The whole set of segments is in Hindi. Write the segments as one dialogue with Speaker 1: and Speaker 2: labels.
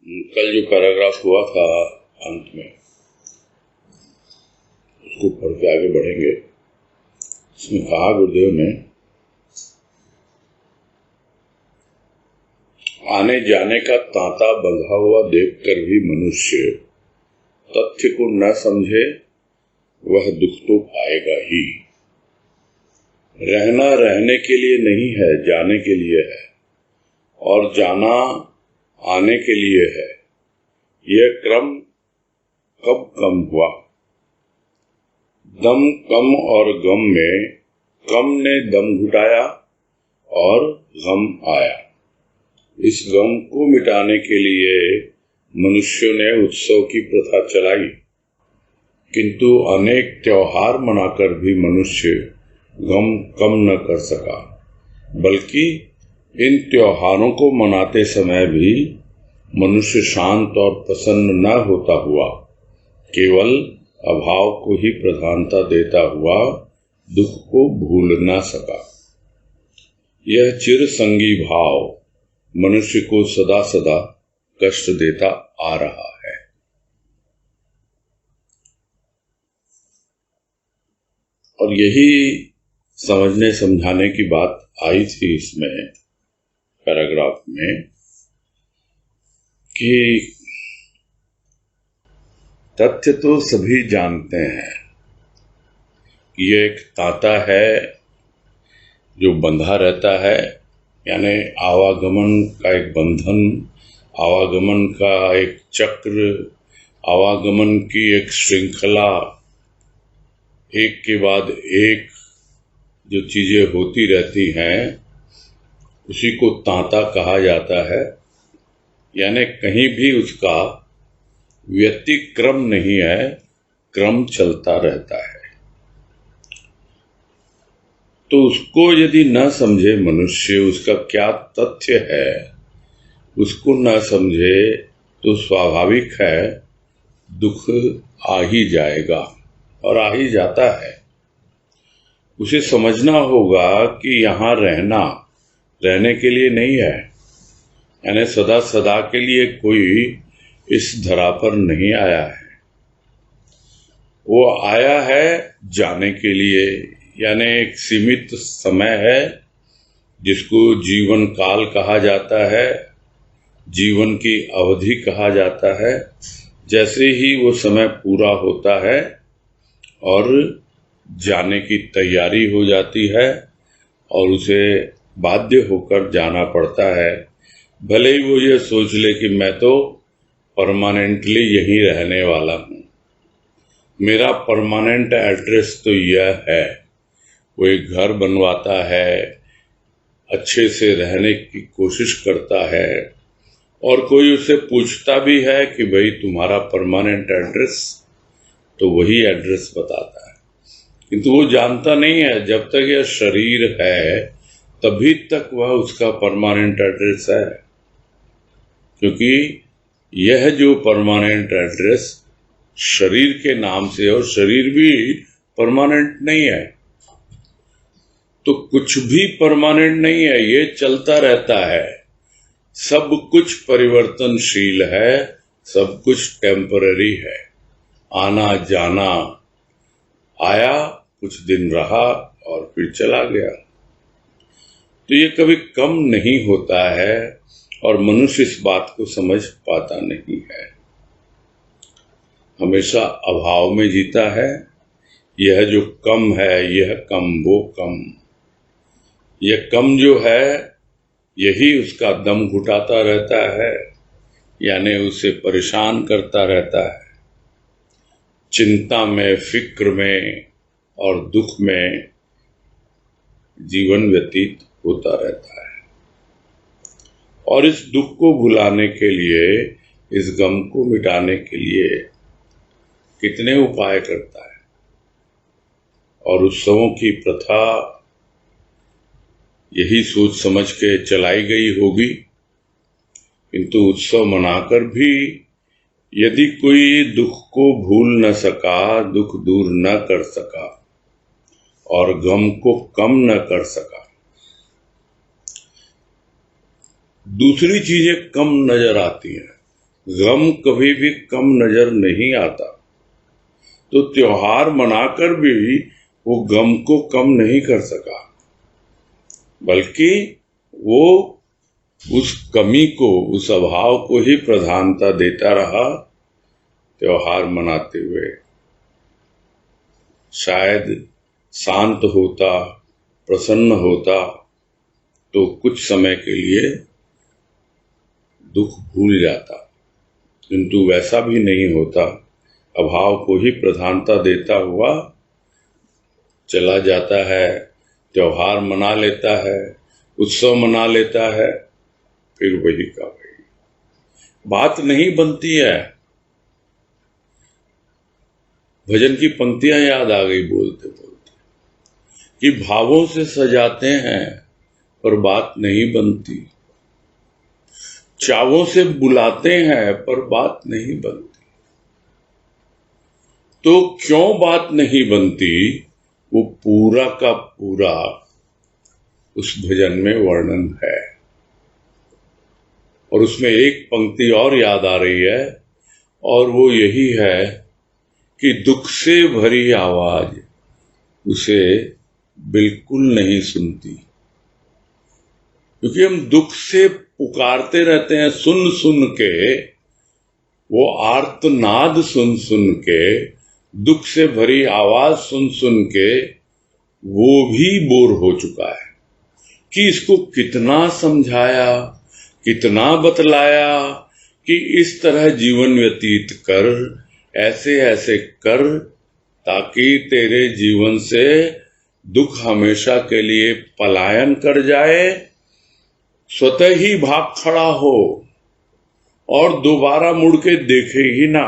Speaker 1: कल जो पैराग्राफ हुआ था अंत में, उसको पढ़ के आगे बढ़ेंगे। इसमें कहा गुरुदेव ने, आने जाने का तांता बंधा हुआ देखकर भी मनुष्य तथ्य को न समझे वह दुख तो पाएगा ही। रहना रहने के लिए नहीं है, जाने के लिए है, और जाना आने के लिए है। यह क्रम कब कम हुआ? दम कम और गम में कम ने दम घुटाया और गम आया। इस गम को मिटाने के लिए मनुष्यों ने उत्सव की प्रथा चलाई, किंतु अनेक त्योहार मनाकर भी मनुष्य गम कम न कर सका, बल्कि इन त्योहारों को मनाते समय भी मनुष्य शांत और प्रसन्न न होता हुआ केवल अभाव को ही प्रधानता देता हुआ दुख को भूल न सका। यह चिरसंगी भाव मनुष्य को सदा सदा कष्ट देता आ रहा है। और यही समझने समझाने की बात आई थी इसमें पैराग्राफ में कि तथ्य तो सभी जानते हैं कि ये एक तांता है जो बंधा रहता है, यानी आवागमन का एक बंधन, आवागमन का एक चक्र, आवागमन की एक श्रृंखला, एक के बाद एक जो चीजें होती रहती हैं उसी को तांता कहा जाता है। यानी कहीं भी उसका व्यतिक्रम नहीं है, क्रम चलता रहता है। तो उसको यदि न समझे मनुष्य, उसका क्या तथ्य है उसको न समझे तो स्वाभाविक है दुख आ ही जाएगा, और आ ही जाता है। उसे समझना होगा कि यहाँ रहने के लिए नहीं है, यानी सदा सदा के लिए कोई इस धरा पर नहीं आया है। वो आया है जाने के लिए, यानी एक सीमित समय है जिसको जीवन काल कहा जाता है, जीवन की अवधि कहा जाता है। जैसे ही वो समय पूरा होता है और जाने की तैयारी हो जाती है और उसे बाध्य होकर जाना पड़ता है, भले ही वो ये सोच ले कि मैं तो परमानेंटली यहीं रहने वाला हूँ, मेरा परमानेंट एड्रेस तो यह है। वो एक घर बनवाता है, अच्छे से रहने की कोशिश करता है, और कोई उसे पूछता भी है कि भाई तुम्हारा परमानेंट एड्रेस, तो वही एड्रेस बताता है। किंतु वो जानता नहीं है जब तक यह शरीर है तभी तक वह उसका परमानेंट एड्रेस है, क्योंकि यह जो परमानेंट एड्रेस शरीर के नाम से, और शरीर भी परमानेंट नहीं है, तो कुछ भी परमानेंट नहीं है, ये चलता रहता है। सब कुछ परिवर्तनशील है, सब कुछ टेम्पररी है। आना जाना, आया कुछ दिन रहा और फिर चला गया। तो ये कभी कम नहीं होता है और मनुष्य इस बात को समझ पाता नहीं है, हमेशा अभाव में जीता है। यह जो कम है, यह कम, वो कम, यह कम जो है यही उसका दम घुटाता रहता है, यानी उसे परेशान करता रहता है। चिंता में, फिक्र में और दुख में जीवन व्यतीत होता रहता है। और इस दुख को भुलाने के लिए, इस गम को मिटाने के लिए कितने उपाय करता है। और उत्सवों की प्रथा यही सोच समझ के चलाई गई होगी, किंतु उत्सव मनाकर भी यदि कोई दुख को भूल न सका, दुख दूर न कर सका और गम को कम न कर सका, दूसरी चीजें कम नजर आती हैं। गम कभी भी कम नजर नहीं आता, तो त्योहार मनाकर भी वो गम को कम नहीं कर सका, बल्कि वो उस कमी को, उस अभाव को ही प्रधानता देता रहा त्योहार मनाते हुए। शायद शांत होता, प्रसन्न होता तो कुछ समय के लिए दुख भूल जाता, किंतु वैसा भी नहीं होता। अभाव को ही प्रधानता देता हुआ चला जाता है, त्योहार मना लेता है, उत्सव मना लेता है, फिर वही का वही। बात नहीं बनती है। भजन की पंक्तियां याद आ गई बोलते बोलते कि भावों से सजाते हैं पर बात नहीं बनती, चावों से बुलाते हैं पर बात नहीं बनती। तो क्यों बात नहीं बनती, वो पूरा का पूरा उस भजन में वर्णन है। और उसमें एक पंक्ति और याद आ रही है, और वो यही है कि दुख से भरी आवाज उसे बिल्कुल नहीं सुनती। क्योंकि हम दुख से पुकारते रहते हैं, सुन सुन के, वो आर्तनाद सुन सुन के, दुख से भरी आवाज सुन सुन के वो भी बोर हो चुका है कि इसको कितना समझाया, कितना बतलाया कि इस तरह जीवन व्यतीत कर, ऐसे ऐसे कर, ताकि तेरे जीवन से दुख हमेशा के लिए पलायन कर जाए, स्वतः ही भाग खड़ा हो और दोबारा मुड़ के देखे ही ना।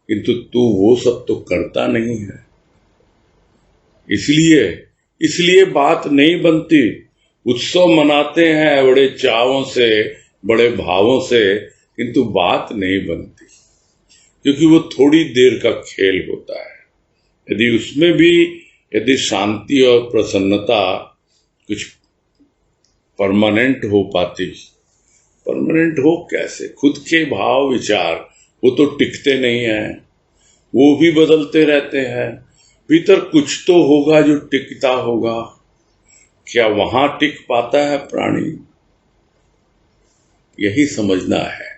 Speaker 1: किंतु तू वो सब तो करता नहीं है, इसलिए बात नहीं बनती। उत्सव मनाते हैं बड़े चावों से, बड़े भावों से, किंतु बात नहीं बनती, क्योंकि वो थोड़ी देर का खेल होता है। यदि उसमें भी यदि शांति और प्रसन्नता कुछ परमानेंट हो पाती, परमानेंट हो कैसे? खुद के भाव विचार वो तो टिकते नहीं हैं, वो भी बदलते रहते हैं। भीतर कुछ तो होगा जो टिकता होगा, क्या वहां टिक पाता है प्राणी? यही समझना है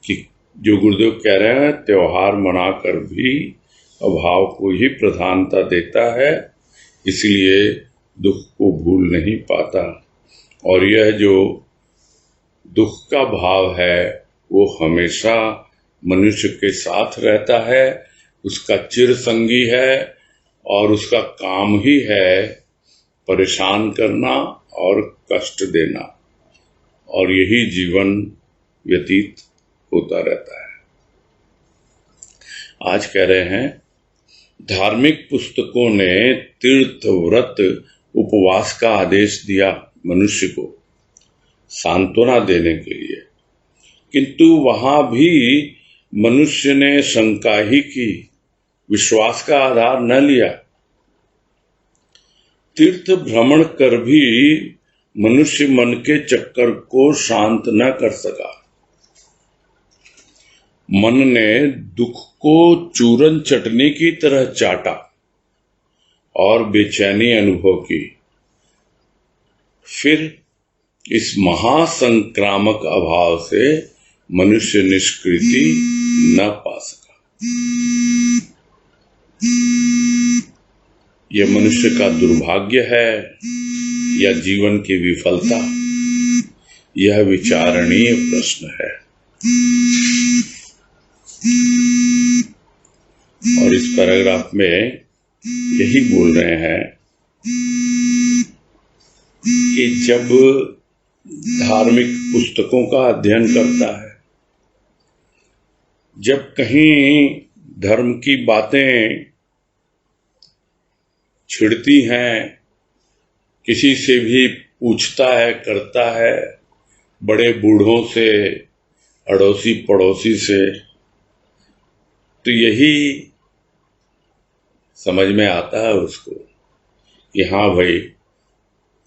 Speaker 1: कि जो गुरुदेव कह रहे हैं, त्योहार मनाकर भी अभाव को ही प्रधानता देता है, इसलिए दुख को भूल नहीं पाता। और यह जो दुख का भाव है वो हमेशा मनुष्य के साथ रहता है, उसका चिर संगी है, और उसका काम ही है परेशान करना और कष्ट देना, और यही जीवन व्यतीत होता रहता है। आज कह रहे हैं, धार्मिक पुस्तकों ने तीर्थ, व्रत, उपवास का आदेश दिया मनुष्य को सांत्वना देने के लिए, किंतु वहां भी मनुष्य ने शंका ही की, विश्वास का आधार न लिया। तीर्थ भ्रमण कर भी मनुष्य मन के चक्कर को शांत न कर सका। मन ने दुख को चूरन चटनी की तरह चाटा और बेचैनी अनुभव की। फिर इस महासंक्रामक अभाव से मनुष्य निष्कृति न पा सका। यह मनुष्य का दुर्भाग्य है या जीवन की विफलता? यह विचारणीय प्रश्न है। और इस पैराग्राफ में यही बोल रहे हैं कि जब धार्मिक पुस्तकों का अध्ययन करता है, जब कहीं धर्म की बातें छिड़ती हैं, किसी से भी पूछता है, करता है, बड़े बूढ़ों से, अड़ोसी पड़ोसी से, तो यही समझ में आता है उसको कि हाँ भाई,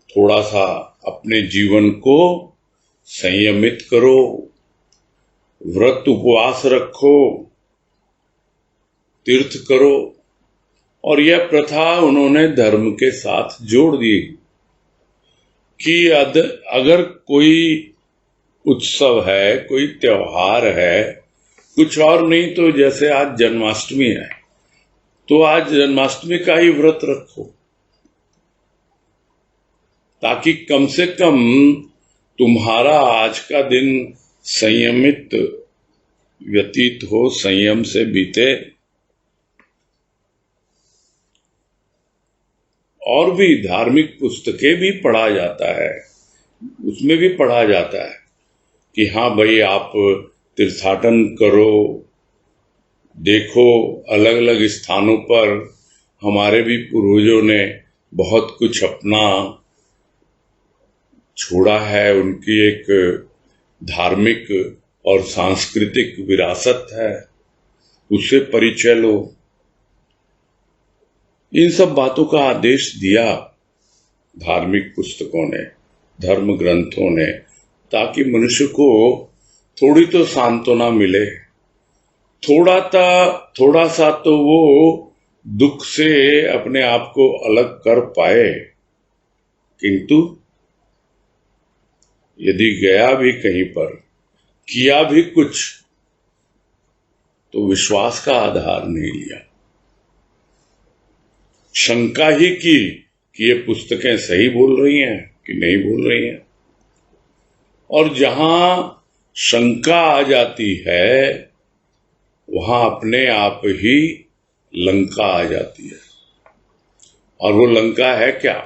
Speaker 1: थोड़ा सा अपने जीवन को संयमित करो, व्रत उपवास रखो, तीर्थ करो। और यह प्रथा उन्होंने धर्म के साथ जोड़ दी कि अगर कोई उत्सव है, कोई त्योहार है, कुछ और नहीं तो जैसे आज जन्माष्टमी है, तो आज जन्माष्टमी का ही व्रत रखो, ताकि कम से कम तुम्हारा आज का दिन संयमित व्यतीत हो, संयम से बीते। और भी धार्मिक पुस्तकें भी पढ़ा जाता है, उसमें भी पढ़ा जाता है कि हाँ भाई, आप तीर्थाटन करो, देखो अलग अलग स्थानों पर हमारे भी पूर्वजों ने बहुत कुछ अपना छोड़ा है, उनकी एक धार्मिक और सांस्कृतिक विरासत है, उससे परिचय लो। इन सब बातों का आदेश दिया धार्मिक पुस्तकों ने, धर्म ग्रंथों ने, ताकि मनुष्य को थोड़ी तो सांत्वना मिले, थोड़ा सा तो वो दुख से अपने आप को अलग कर पाए। किंतु यदि गया भी कहीं पर, किया भी कुछ, तो विश्वास का आधार नहीं लिया, शंका ही की कि ये पुस्तकें सही बोल रही हैं कि नहीं बोल रही हैं। और जहां शंका आ जाती है, वहां अपने आप ही लंका आ जाती है। और वो लंका है क्या?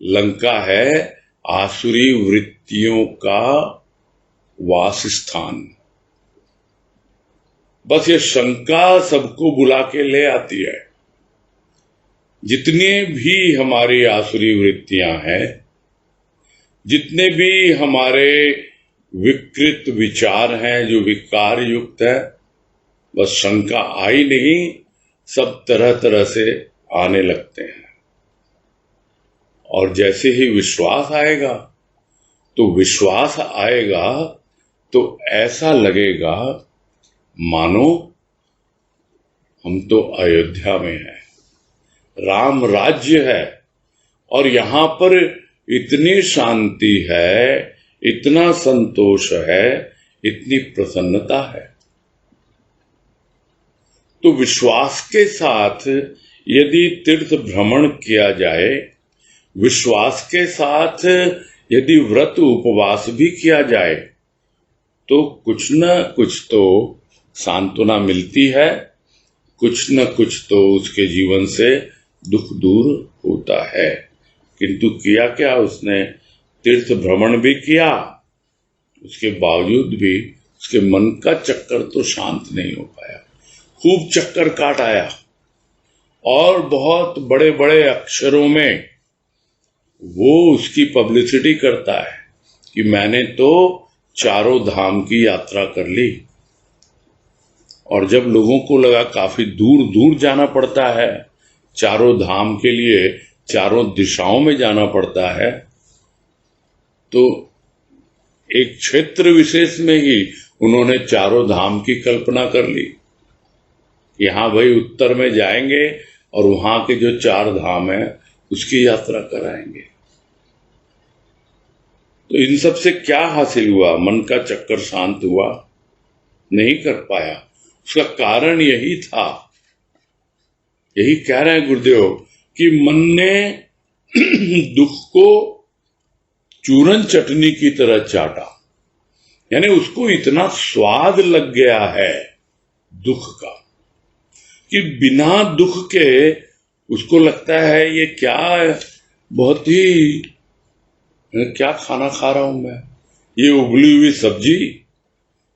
Speaker 1: लंका है आसुरी वृत्तियों का वास स्थान। बस ये शंका सबको बुला के ले आती है। जितने भी हमारी आसुरी वृत्तियां हैं, जितने भी हमारे विकृत विचार हैं, जो विकार युक्त है, बस शंका आई नहीं, सब तरह तरह से आने लगते हैं। और जैसे ही विश्वास आएगा, तो ऐसा लगेगा मानो हम तो अयोध्या में हैं, राम राज्य है, और यहां पर इतनी शांति है, इतना संतोष है, इतनी प्रसन्नता है। तो विश्वास के साथ यदि तीर्थ भ्रमण किया जाए, विश्वास के साथ यदि व्रत उपवास भी किया जाए, तो कुछ न कुछ तो सांत्वना मिलती है, कुछ न कुछ तो उसके जीवन से दुख दूर होता है। किंतु किया क्या उसने? तीर्थ भ्रमण भी किया, उसके बावजूद भी उसके मन का चक्कर तो शांत नहीं हो पाया, खूब चक्कर काट आया, और बहुत बड़े बड़े अक्षरों में वो उसकी पब्लिसिटी करता है कि मैंने तो चारों धाम की यात्रा कर ली। और जब लोगों को लगा काफी दूर दूर जाना पड़ता है, चारों धाम के लिए चारों दिशाओं में जाना पड़ता है, तो एक क्षेत्र विशेष में ही उन्होंने चारों धाम की कल्पना कर ली कि हाँ भाई, उत्तर में जाएंगे और वहां के जो 4 धाम है उसकी यात्रा कराएंगे। तो इन सब से क्या हासिल हुआ? मन का चक्कर शांत हुआ? नहीं कर पाया। उसका कारण यही था, यही कह रहे हैं गुरुदेव, कि मन ने दुख को चूरन चटनी की तरह चाटा, यानी उसको इतना स्वाद लग गया है दुख का कि बिना दुख के उसको लगता है ये क्या, बहुत ही क्या खाना खा रहा हूं मैं, ये उबली हुई सब्जी,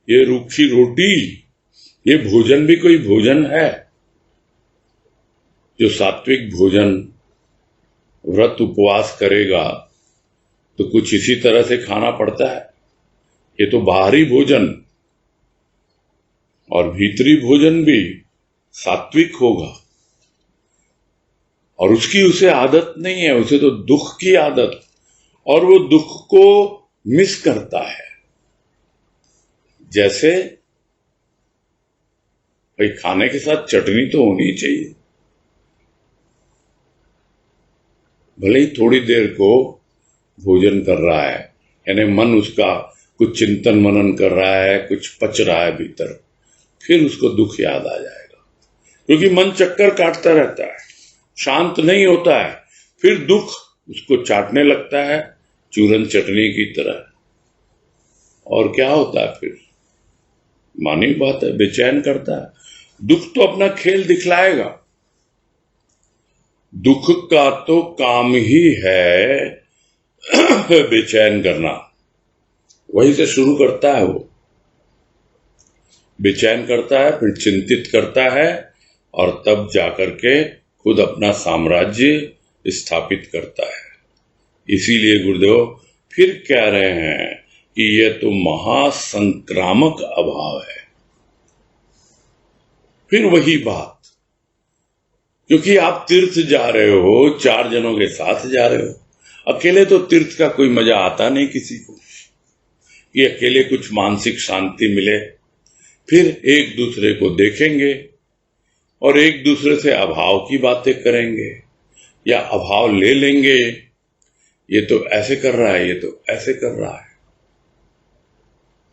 Speaker 1: ये रूखी रोटी, ये भोजन भी कोई भोजन है? जो सात्विक भोजन व्रत उपवास करेगा तो कुछ इसी तरह से खाना पड़ता है। ये तो बाहरी भोजन, और भीतरी भोजन भी सात्विक होगा, और उसकी उसे आदत नहीं है, उसे तो दुख की आदत, और वो दुख को मिस करता है। जैसे भाई खाने के साथ चटनी तो होनी चाहिए, भले ही थोड़ी देर को भोजन कर रहा है, यानी मन उसका कुछ चिंतन मनन कर रहा है, कुछ पच रहा है भीतर, फिर उसको दुख याद आ जाएगा, क्योंकि मन चक्कर काटता रहता है, शांत नहीं होता है, फिर दुख उसको चाटने लगता है चूरन चटनी की तरह। और क्या होता है फिर? मानी बात है, बेचैन करता है। दुख तो अपना खेल दिखलाएगा, दुख का तो काम ही है बेचैन करना, वहीं से शुरू करता है वो। बेचैन करता है, फिर चिंतित करता है, और तब जाकर के खुद अपना साम्राज्य स्थापित करता है। इसीलिए गुरुदेव फिर कह रहे हैं कि यह तो महासंक्रामक अभाव है। फिर वही बात, क्योंकि आप तीर्थ जा रहे हो, 4 जनों के साथ जा रहे हो, अकेले तो तीर्थ का कोई मजा आता नहीं किसी को, कि अकेले कुछ मानसिक शांति मिले। फिर एक दूसरे को देखेंगे और एक दूसरे से अभाव की बातें करेंगे, या अभाव ले लेंगे, ये तो ऐसे कर रहा है, ये तो ऐसे कर रहा है,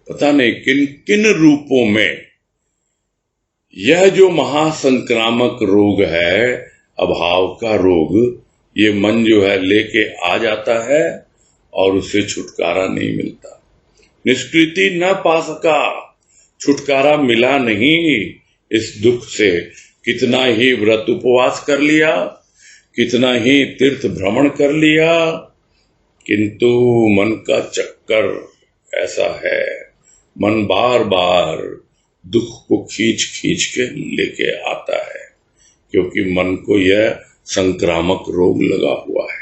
Speaker 1: पता नहीं किन किन रूपों में यह जो महासंक्रामक रोग है, अभाव का रोग, ये मन जो है लेके आ जाता है और उससे छुटकारा नहीं मिलता। निष्कृति न पा सका, छुटकारा मिला नहीं इस दुख से। कितना ही व्रत उपवास कर लिया, कितना ही तीर्थ भ्रमण कर लिया, किंतु मन का चक्कर ऐसा है, मन बार बार दुख को खींच खींच के लेके आता है, क्योंकि मन को यह संक्रामक रोग लगा हुआ है।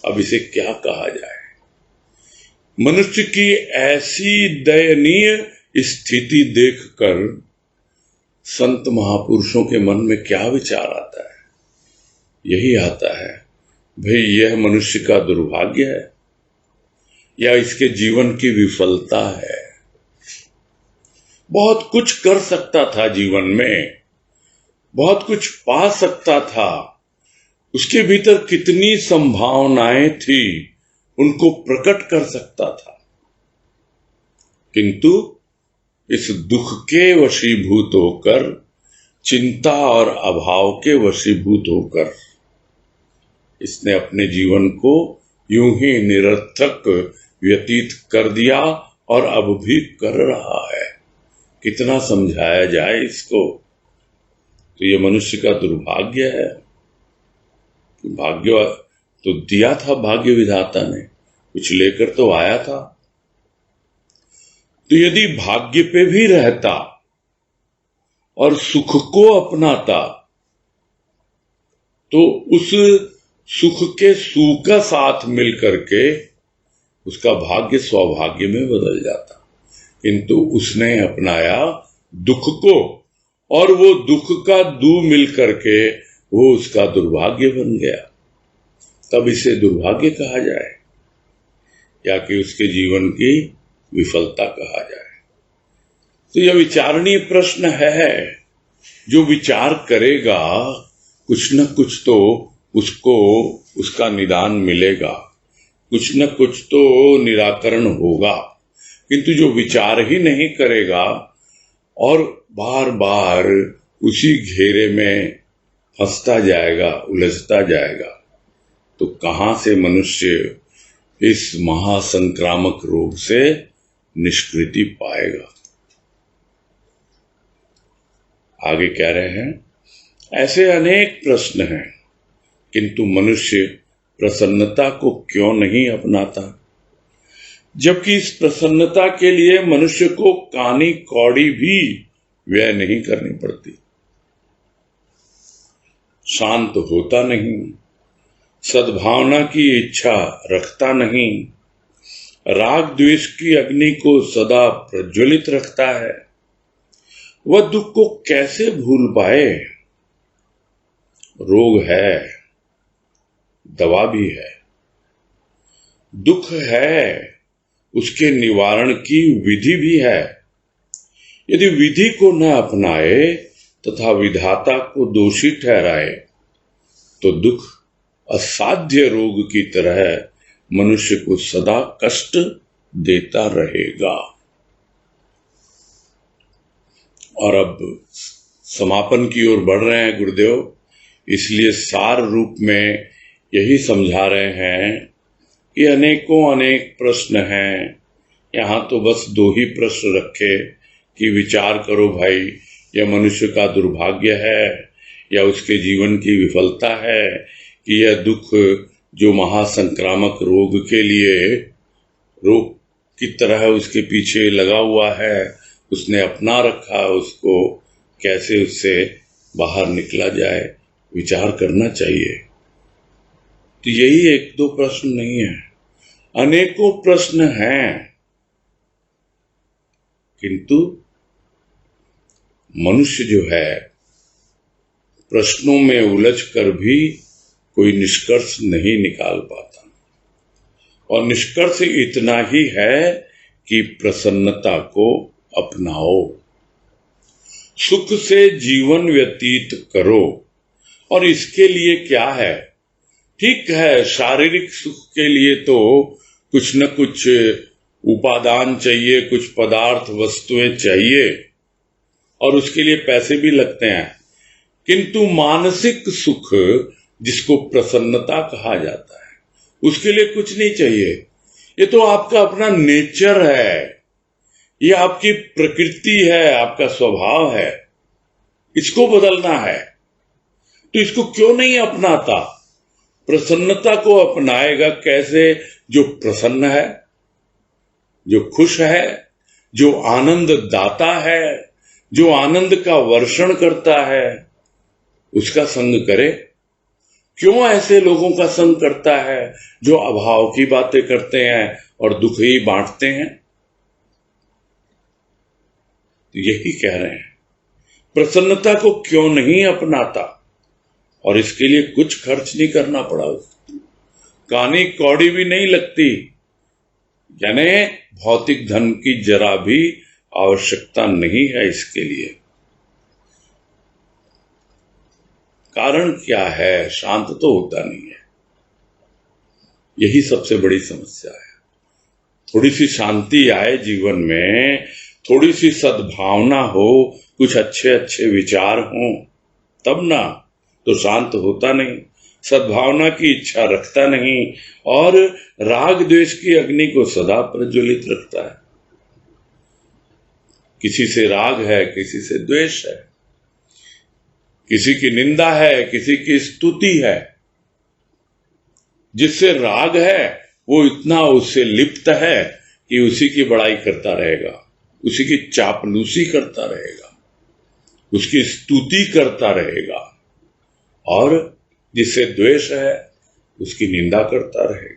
Speaker 1: अब इसे क्या कहा जाए? मनुष्य की ऐसी दयनीय स्थिति देखकर संत महापुरुषों के मन में क्या विचार आता है? यही आता है, भाई यह मनुष्य का दुर्भाग्य है या इसके जीवन की विफलता है। बहुत कुछ कर सकता था जीवन में, बहुत कुछ पा सकता था, उसके भीतर कितनी संभावनाएं थी, उनको प्रकट कर सकता था, किंतु इस दुख के वशीभूत होकर, चिंता और अभाव के वशीभूत होकर इसने अपने जीवन को यूं ही निरर्थक व्यतीत कर दिया और अब भी कर रहा है। कितना समझाया जाए इसको? तो ये मनुष्य का दुर्भाग्य है। भाग्य तो दिया था भाग्य विधाता ने, कुछ लेकर तो आया था। तो यदि भाग्य पे भी रहता और सुख को अपनाता, तो उस सुख के सुख का साथ मिलकर के उसका भाग्य सौभाग्य में बदल जाता, किंतु उसने अपनाया दुख को, और वो दुख का दू मिलकर के वो उसका दुर्भाग्य बन गया। तब इसे दुर्भाग्य कहा जाए या कि उसके जीवन की विफलता कहा जाए? तो यह विचारणीय प्रश्न है। जो विचार करेगा कुछ न कुछ तो उसको उसका निदान मिलेगा, कुछ न कुछ तो निराकरण होगा। किंतु जो विचार ही नहीं करेगा और बार बार उसी घेरे में फंसता जाएगा, उलझता जाएगा, तो कहां से मनुष्य इस महासंक्रामक रोग से निष्कृति पाएगा? आगे कह रहे हैं, ऐसे अनेक प्रश्न हैं, किंतु मनुष्य प्रसन्नता को क्यों नहीं अपनाता, जबकि इस प्रसन्नता के लिए मनुष्य को कानी कौड़ी भी व्यय नहीं करनी पड़ती। शांत होता नहीं, सद्भावना की इच्छा रखता नहीं, राग द्वेष की अग्नि को सदा प्रज्वलित रखता है, वह दुख को कैसे भूल पाए? रोग है, दवा भी है, दुख है, उसके निवारण की विधि भी है। यदि विधि को न अपनाए तथा विधाता को दोषी ठहराए तो दुख असाध्य रोग की तरह मनुष्य को सदा कष्ट देता रहेगा। और अब समापन की ओर बढ़ रहे हैं गुरुदेव, इसलिए सार रूप में यही समझा रहे हैं कि अनेकों अनेक प्रश्न हैं। यहाँ तो बस 2 ही प्रश्न रखे कि विचार करो भाई, यह मनुष्य का दुर्भाग्य है या उसके जीवन की विफलता है कि यह दुख जो महासंक्रामक रोग के लिए रोग की तरह उसके पीछे लगा हुआ है, उसने अपना रखा, उसको कैसे उससे बाहर निकला जाए, विचार करना चाहिए। तो यही 1-2 प्रश्न नहीं है, अनेकों प्रश्न हैं, किंतु मनुष्य जो है प्रश्नों में उलझ कर भी कोई निष्कर्ष नहीं निकाल पाता। और निष्कर्ष इतना ही है कि प्रसन्नता को अपनाओ, सुख से जीवन व्यतीत करो। और इसके लिए क्या है, ठीक है, शारीरिक सुख के लिए तो कुछ न कुछ उपादान चाहिए, कुछ पदार्थ वस्तुएं चाहिए और उसके लिए पैसे भी लगते हैं, किंतु मानसिक सुख जिसको प्रसन्नता कहा जाता है, उसके लिए कुछ नहीं चाहिए। ये तो आपका अपना नेचर है, ये आपकी प्रकृति है, आपका स्वभाव है, इसको बदलना है। तो इसको क्यों नहीं अपनाता? प्रसन्नता को अपनाएगा कैसे? जो प्रसन्न है, जो खुश है, जो आनंद दाता है, जो आनंद का वर्षण करता है, उसका संग करे। क्यों ऐसे लोगों का संग करता है जो अभाव की बातें करते हैं और दुख ही बांटते हैं? तो यही कह रहे हैं, प्रसन्नता को क्यों नहीं अपनाता? और इसके लिए कुछ खर्च नहीं करना पड़ा, कानी कौड़ी भी नहीं लगती, यानी भौतिक धन की जरा भी आवश्यकता नहीं है इसके लिए। कारण क्या है? शांत तो होता नहीं है, यही सबसे बड़ी समस्या है। थोड़ी सी शांति आए जीवन में, थोड़ी सी सद्भावना हो, कुछ अच्छे अच्छे विचार हों, तब ना, तो शांत होता नहीं, सद्भावना की इच्छा रखता नहीं और राग द्वेष की अग्नि को सदा प्रज्वलित रखता है। किसी से राग है, किसी से द्वेष है, किसी की निंदा है, किसी की स्तुति है। जिससे राग है वो इतना उससे लिप्त है कि उसी की बड़ाई करता रहेगा, उसी की चापलूसी करता रहेगा, उसकी स्तुति करता रहेगा, और जिससे द्वेष है उसकी निंदा करता रहेगा।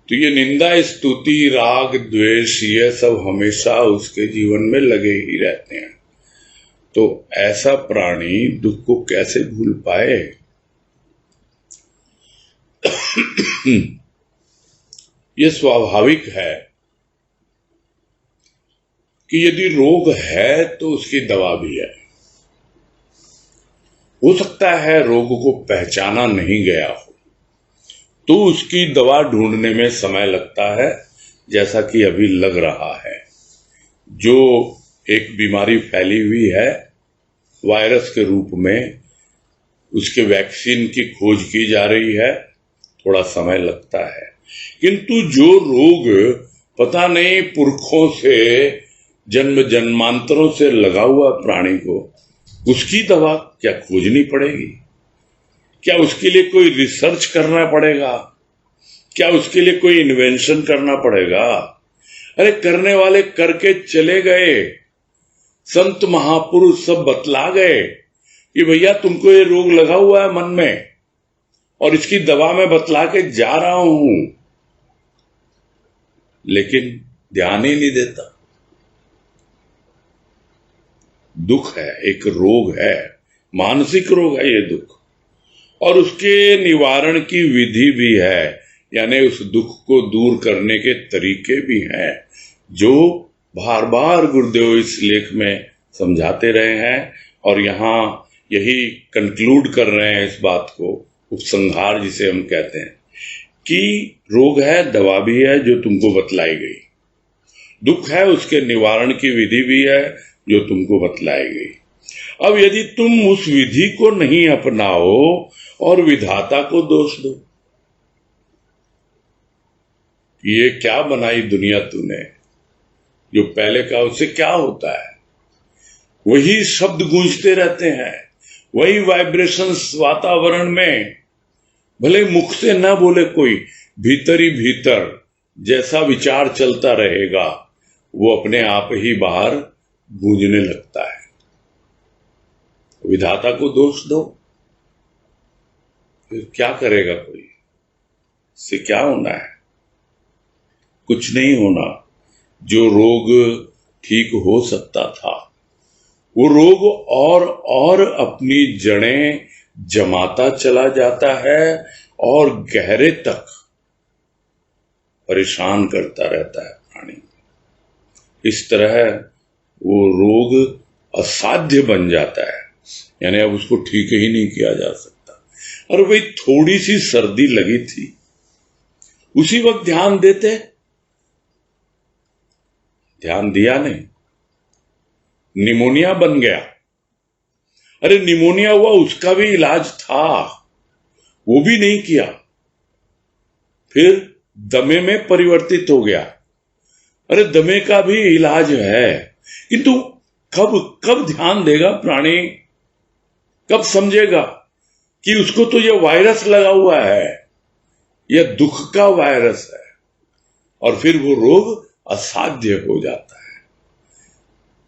Speaker 1: तो ये निंदा, स्तुति, राग, द्वेष, ये सब हमेशा उसके जीवन में लगे ही रहते हैं। तो ऐसा प्राणी दुख को कैसे भूल पाए? ये स्वाभाविक है कि यदि रोग है तो उसकी दवा भी है। हो सकता है रोग को पहचाना नहीं गया हो तो उसकी दवा ढूंढने में समय लगता है, जैसा कि अभी लग रहा है। जो एक बीमारी फैली हुई है वायरस के रूप में, उसके वैक्सीन की खोज की जा रही है, थोड़ा समय लगता है। किंतु जो रोग पता नहीं पुरखों से, जन्म जन्मांतरों से लगा हुआ प्राणी को, उसकी दवा क्या खोजनी पड़ेगी? क्या उसके लिए कोई रिसर्च करना पड़ेगा? क्या उसके लिए कोई इन्वेंशन करना पड़ेगा? अरे करने वाले करके चले गए, संत महापुरुष सब बतला गए कि भैया तुमको ये रोग लगा हुआ है मन में और इसकी दवा मैं बतला के जा रहा हूं, लेकिन ध्यान ही नहीं देता। दुख है, एक रोग है, मानसिक रोग है ये दुख, और उसके निवारण की विधि भी है। यानी उस दुख को दूर करने के तरीके भी हैं जो बार बार गुरुदेव इस लेख में समझाते रहे हैं, और यहाँ यही कंक्लूड कर रहे हैं इस बात को, उपसंहार जिसे हम कहते हैं कि रोग है, दवा भी है जो तुमको बतलाई गई, दुख है उसके निवारण की विधि भी है जो तुमको बतलाई गई। अब यदि तुम उस विधि को नहीं अपनाओ और विधाता को दोष दो, ये क्या बनाई दुनिया तूने, जो पहले का उससे क्या होता है, वही शब्द गूंजते रहते हैं, वही वाइब्रेशंस वातावरण में, भले मुख से ना बोले कोई, भीतर ही भीतर जैसा विचार चलता रहेगा वो अपने आप ही बाहर गूंजने लगता है। विधाता को दोष दो, फिर क्या करेगा कोई, इससे क्या होना है, कुछ नहीं होना। जो रोग ठीक हो सकता था वो रोग और अपनी जड़ें जमाता चला जाता है और गहरे तक परेशान करता रहता है प्राणी। इस तरह वो रोग असाध्य बन जाता है, यानी अब उसको ठीक ही नहीं किया जा सकता। और वही थोड़ी सी सर्दी लगी थी, उसी वक्त ध्यान देते, ध्यान दिया नहीं, निमोनिया बन गया। अरे निमोनिया हुआ, उसका भी इलाज था, वो भी नहीं किया, फिर दमे में परिवर्तित हो गया। अरे दमे का भी इलाज है, किंतु कब ध्यान देगा प्राणी, कब समझेगा कि उसको तो यह वायरस लगा हुआ है, यह दुख का वायरस है, और फिर वो रोग असाध्य हो जाता है।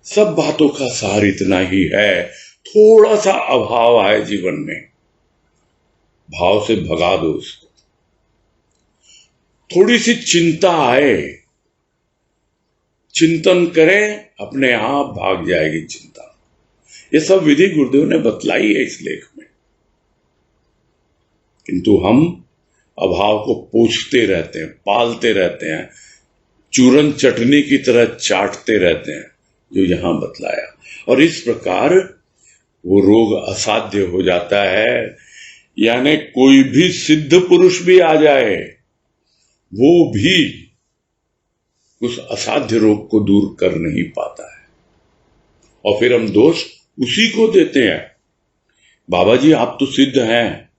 Speaker 1: सब बातों का सार इतना ही है, थोड़ा सा अभाव आए जीवन में, भाव से भगा दो उसको। थोड़ी सी चिंता आए, चिंतन करें, अपने आप भाग जाएगी चिंता। ये सब विधि गुरुदेव ने बतलाई है इस लेख में, किंतु हम अभाव को पोंछते रहते हैं, पालते रहते हैं, चूरन चटनी की तरह चाटते रहते हैं जो यहां बतलाया, और इस प्रकार वो रोग असाध्य हो जाता है। यानी कोई भी सिद्ध पुरुष भी आ जाए, वो भी उस असाध्य रोग को दूर कर नहीं पाता है, और फिर हम दोष उसी को देते हैं। बाबा जी आप तो सिद्ध हैं,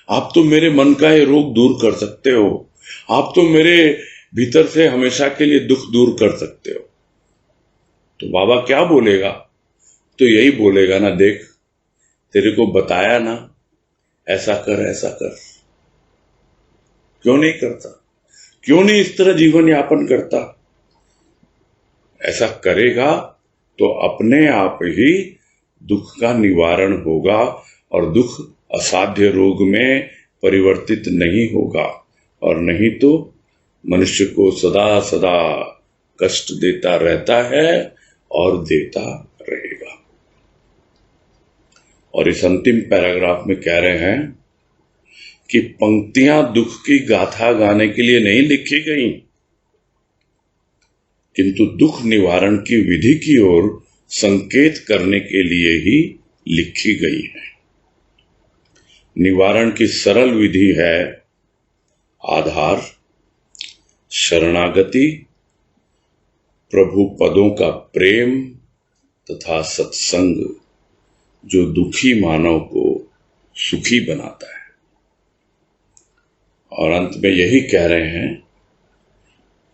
Speaker 1: आप तो मेरे मन का ये रोग दूर कर सकते हो, आप तो मेरे भीतर से हमेशा के लिए दुख दूर कर सकते हो। तो बाबा क्या बोलेगा, तो यही बोलेगा ना, देख तेरे को बताया ना, ऐसा कर ऐसा कर, क्यों नहीं करता, क्यों नहीं इस तरह जीवन यापन करता। ऐसा करेगा तो अपने आप ही दुख का निवारण होगा और दुख असाध्य रोग में परिवर्तित नहीं होगा, और नहीं तो मनुष्य को सदा सदा कष्ट देता रहता है और देता रहेगा। और इस अंतिम पैराग्राफ में कह रहे हैं कि पंक्तियां दुख की गाथा गाने के लिए नहीं लिखी गई, किंतु दुख निवारण की विधि की ओर संकेत करने के लिए ही लिखी गई है। निवारण की सरल विधि है आधार, शरणागति, प्रभु पदों का प्रेम तथा सत्संग, जो दुखी मानव को सुखी बनाता है। और अंत में यही कह रहे हैं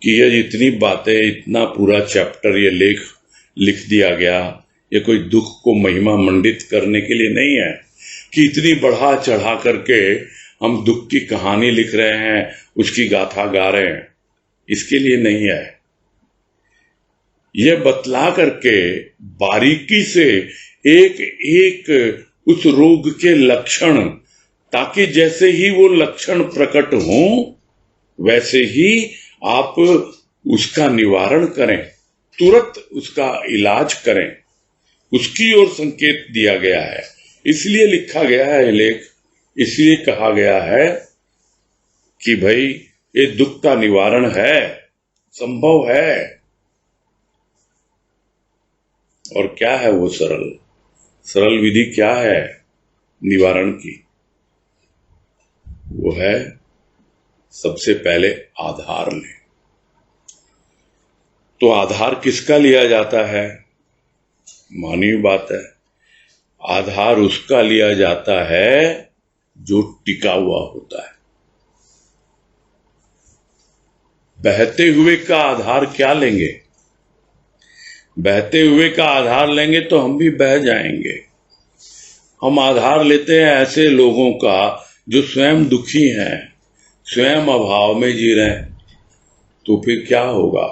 Speaker 1: कि ये इतनी बातें, इतना पूरा चैप्टर, ये लेख लिख दिया गया, ये कोई दुख को महिमा मंडित करने के लिए नहीं है कि इतनी बढ़ा चढ़ा करके हम दुख की कहानी लिख रहे हैं, उसकी गाथा गा रहे हैं, इसके लिए नहीं है। यह बतला करके बारीकी से एक एक उस रोग के लक्षण, ताकि जैसे ही वो लक्षण प्रकट हों वैसे ही आप उसका निवारण करें, तुरंत उसका इलाज करें, उसकी ओर संकेत दिया गया है। इसलिए लिखा गया है लेख, इसलिए कहा गया है कि भाई ये दुख का निवारण है, संभव है। और क्या है वो सरल विधि क्या है निवारण की? वो है सबसे पहले आधार लें। तो आधार किसका लिया जाता है? मानवीय बात है। आधार उसका लिया जाता है जो टिका हुआ होता है। बहते हुए का आधार क्या लेंगे? बहते हुए का आधार लेंगे तो हम भी बह जाएंगे। हम आधार लेते हैं ऐसे लोगों का जो स्वयं दुखी हैं, स्वयं अभाव में जी रहे हैं, तो फिर क्या होगा?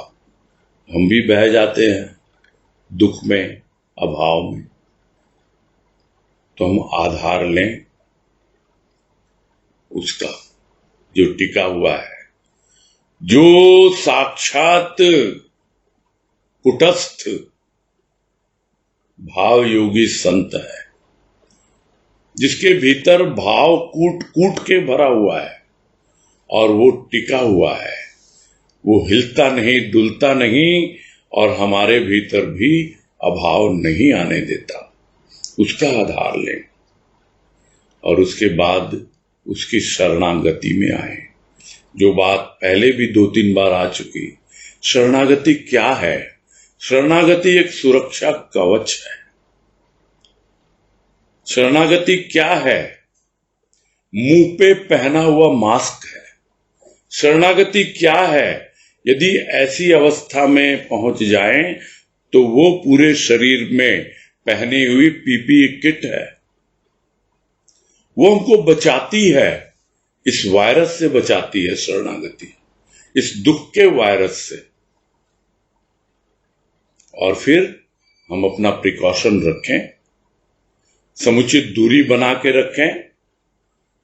Speaker 1: हम भी बह जाते हैं दुख में, अभाव में। तो हम आधार लें उसका जो टिका हुआ है, जो साक्षात कुटस्थ भाव योगी संत है, जिसके भीतर भाव कूट कूट के भरा हुआ है और वो टिका हुआ है, वो हिलता नहीं, डुलता नहीं और हमारे भीतर भी अभाव नहीं आने देता। उसका आधार लें और उसके बाद उसकी शरणागति में आए। जो बात पहले भी 2-3 बार आ चुकी। शरणागति क्या है? शरणागति एक सुरक्षा कवच है। शरणागति क्या है? मुंह पे पहना हुआ मास्क है। शरणागति क्या है? यदि ऐसी अवस्था में पहुंच जाएं तो वो पूरे शरीर में पहनी हुई पीपीई किट है। वो हमको बचाती है, इस वायरस से बचाती है शरणागति, इस दुख के वायरस से। और फिर हम अपना प्रिकॉशन रखें, समुचित दूरी बना के रखें,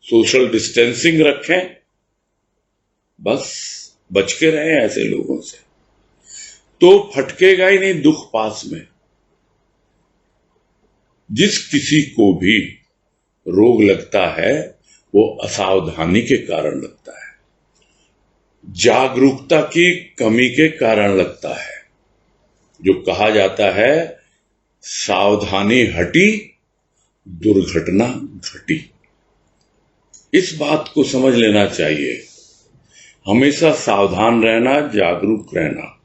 Speaker 1: सोशल डिस्टेंसिंग रखें, बस बच के रहें ऐसे लोगों से। तो फटकेगा ही नहीं दुख पास में। जिस किसी को भी रोग लगता है वो असावधानी के कारण लगता है, जागरूकता की कमी के कारण लगता है। जो कहा जाता है सावधानी हटी दुर्घटना घटी। इस बात को समझ लेना चाहिए। हमेशा सावधान रहना, जागरूक रहना।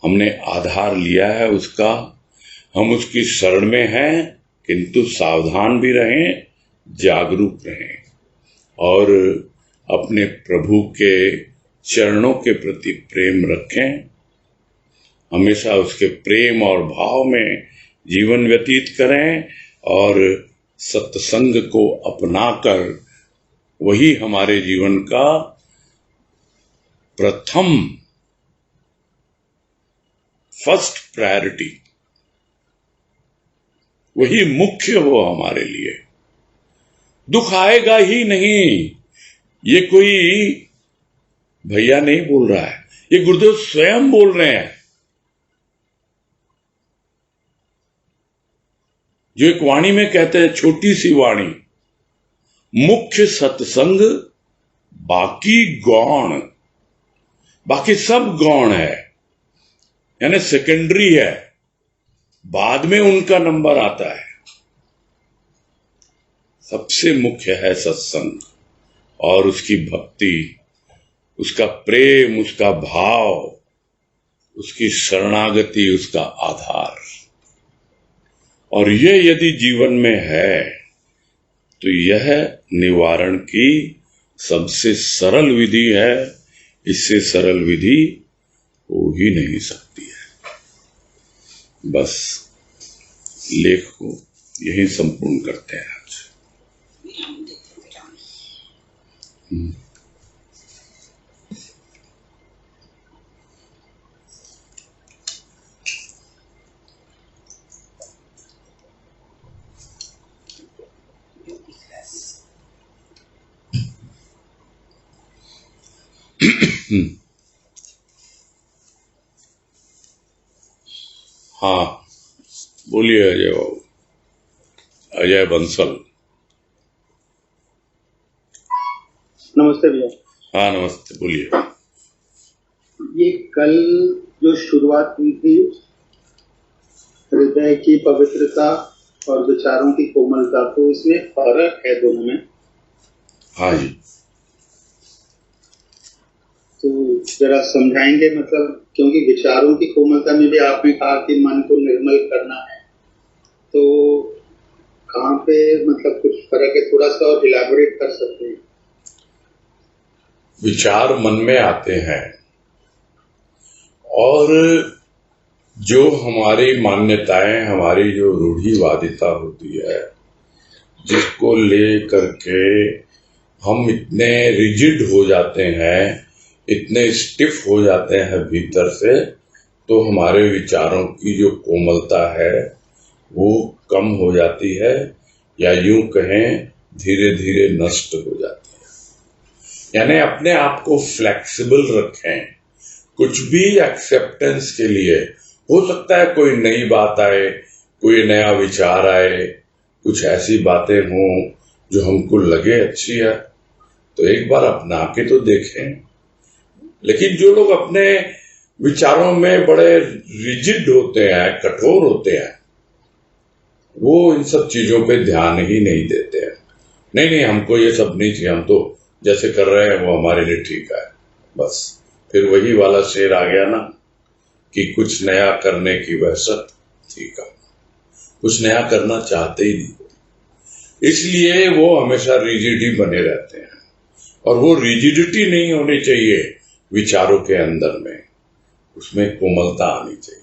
Speaker 1: हमने आधार लिया है उसका, हम उसकी शरण में हैं, किंतु सावधान भी रहें, जागरूक रहें और अपने प्रभु के चरणों के प्रति प्रेम रखें। हमेशा उसके प्रेम और भाव में जीवन व्यतीत करें और सत्संग को अपनाकर वही हमारे जीवन का प्रथम फर्स्ट प्रायोरिटी, वही मुख्य हो हमारे लिए। दुख आएगा ही नहीं, ये कोई भैया नहीं बोल रहा है, ये गुरुदेव स्वयं बोल रहे हैं। जो एक वाणी में कहते हैं, छोटी सी वाणी, मुख्य सत्संग बाकी गौण। बाकी सब गौण है, यानी सेकेंडरी है, बाद में उनका नंबर आता है। सबसे मुख्य है सत्संग और उसकी भक्ति, उसका प्रेम, उसका भाव, उसकी शरणागति, उसका आधार। और ये यदि जीवन में है तो यह निवारण की सबसे सरल विधि है। इससे सरल विधि हो ही नहीं सकती है। बस लेख को यही संपूर्ण करते हैं आज। हाँ, बोलिए अजय बाबू, अजय बंसल।
Speaker 2: नमस्ते भैया।
Speaker 1: हाँ नमस्ते, बोलिए।
Speaker 2: ये कल जो शुरुआत हुई थी हृदय की पवित्रता और विचारों की कोमलता, तो इसमें फर्क है दोनों में।
Speaker 1: हाँ जी,
Speaker 2: तो जरा समझाएंगे, मतलब क्योंकि विचारों की कोमलता में भी आपने कहा कि मन को निर्मल करना है, तो कहाँ पे मतलब कुछ फर्क है, थोड़ा सा और इलैबोरेट कर सकते हैं?
Speaker 1: विचार मन में आते हैं और जो हमारी मान्यताएं, हमारी जो रूढ़िवादिता होती है, जिसको ले करके हम इतने रिजिड हो जाते हैं, इतने स्टिफ हो जाते हैं भीतर से, तो हमारे विचारों की जो कोमलता है वो कम हो जाती है, या यूं कहें धीरे धीरे नष्ट हो जाती है। यानी अपने आप को फ्लेक्सिबल रखें, कुछ भी एक्सेप्टेंस के लिए। हो सकता है कोई नई बात आए, कोई नया विचार आए, कुछ ऐसी बातें हों जो हमको लगे अच्छी है, तो एक बार अपना के तो देखें। लेकिन जो लोग अपने विचारों में बड़े रिजिड होते हैं, कठोर होते हैं, वो इन सब चीजों पे ध्यान ही नहीं देते हैं। नहीं नहीं, हमको ये सब नहीं चाहिए, हम तो जैसे कर रहे हैं वो हमारे लिए ठीक है, बस। फिर वही वाला शेर आ गया ना कि कुछ नया करने की वहशत थी कम, कुछ नया करना चाहते ही नहीं, इसलिए वो हमेशा रिजिड ही बने रहते हैं। और वो रिजिडिटी नहीं होनी चाहिए विचारों के अंदर में, उसमें कोमलता आनी चाहिए।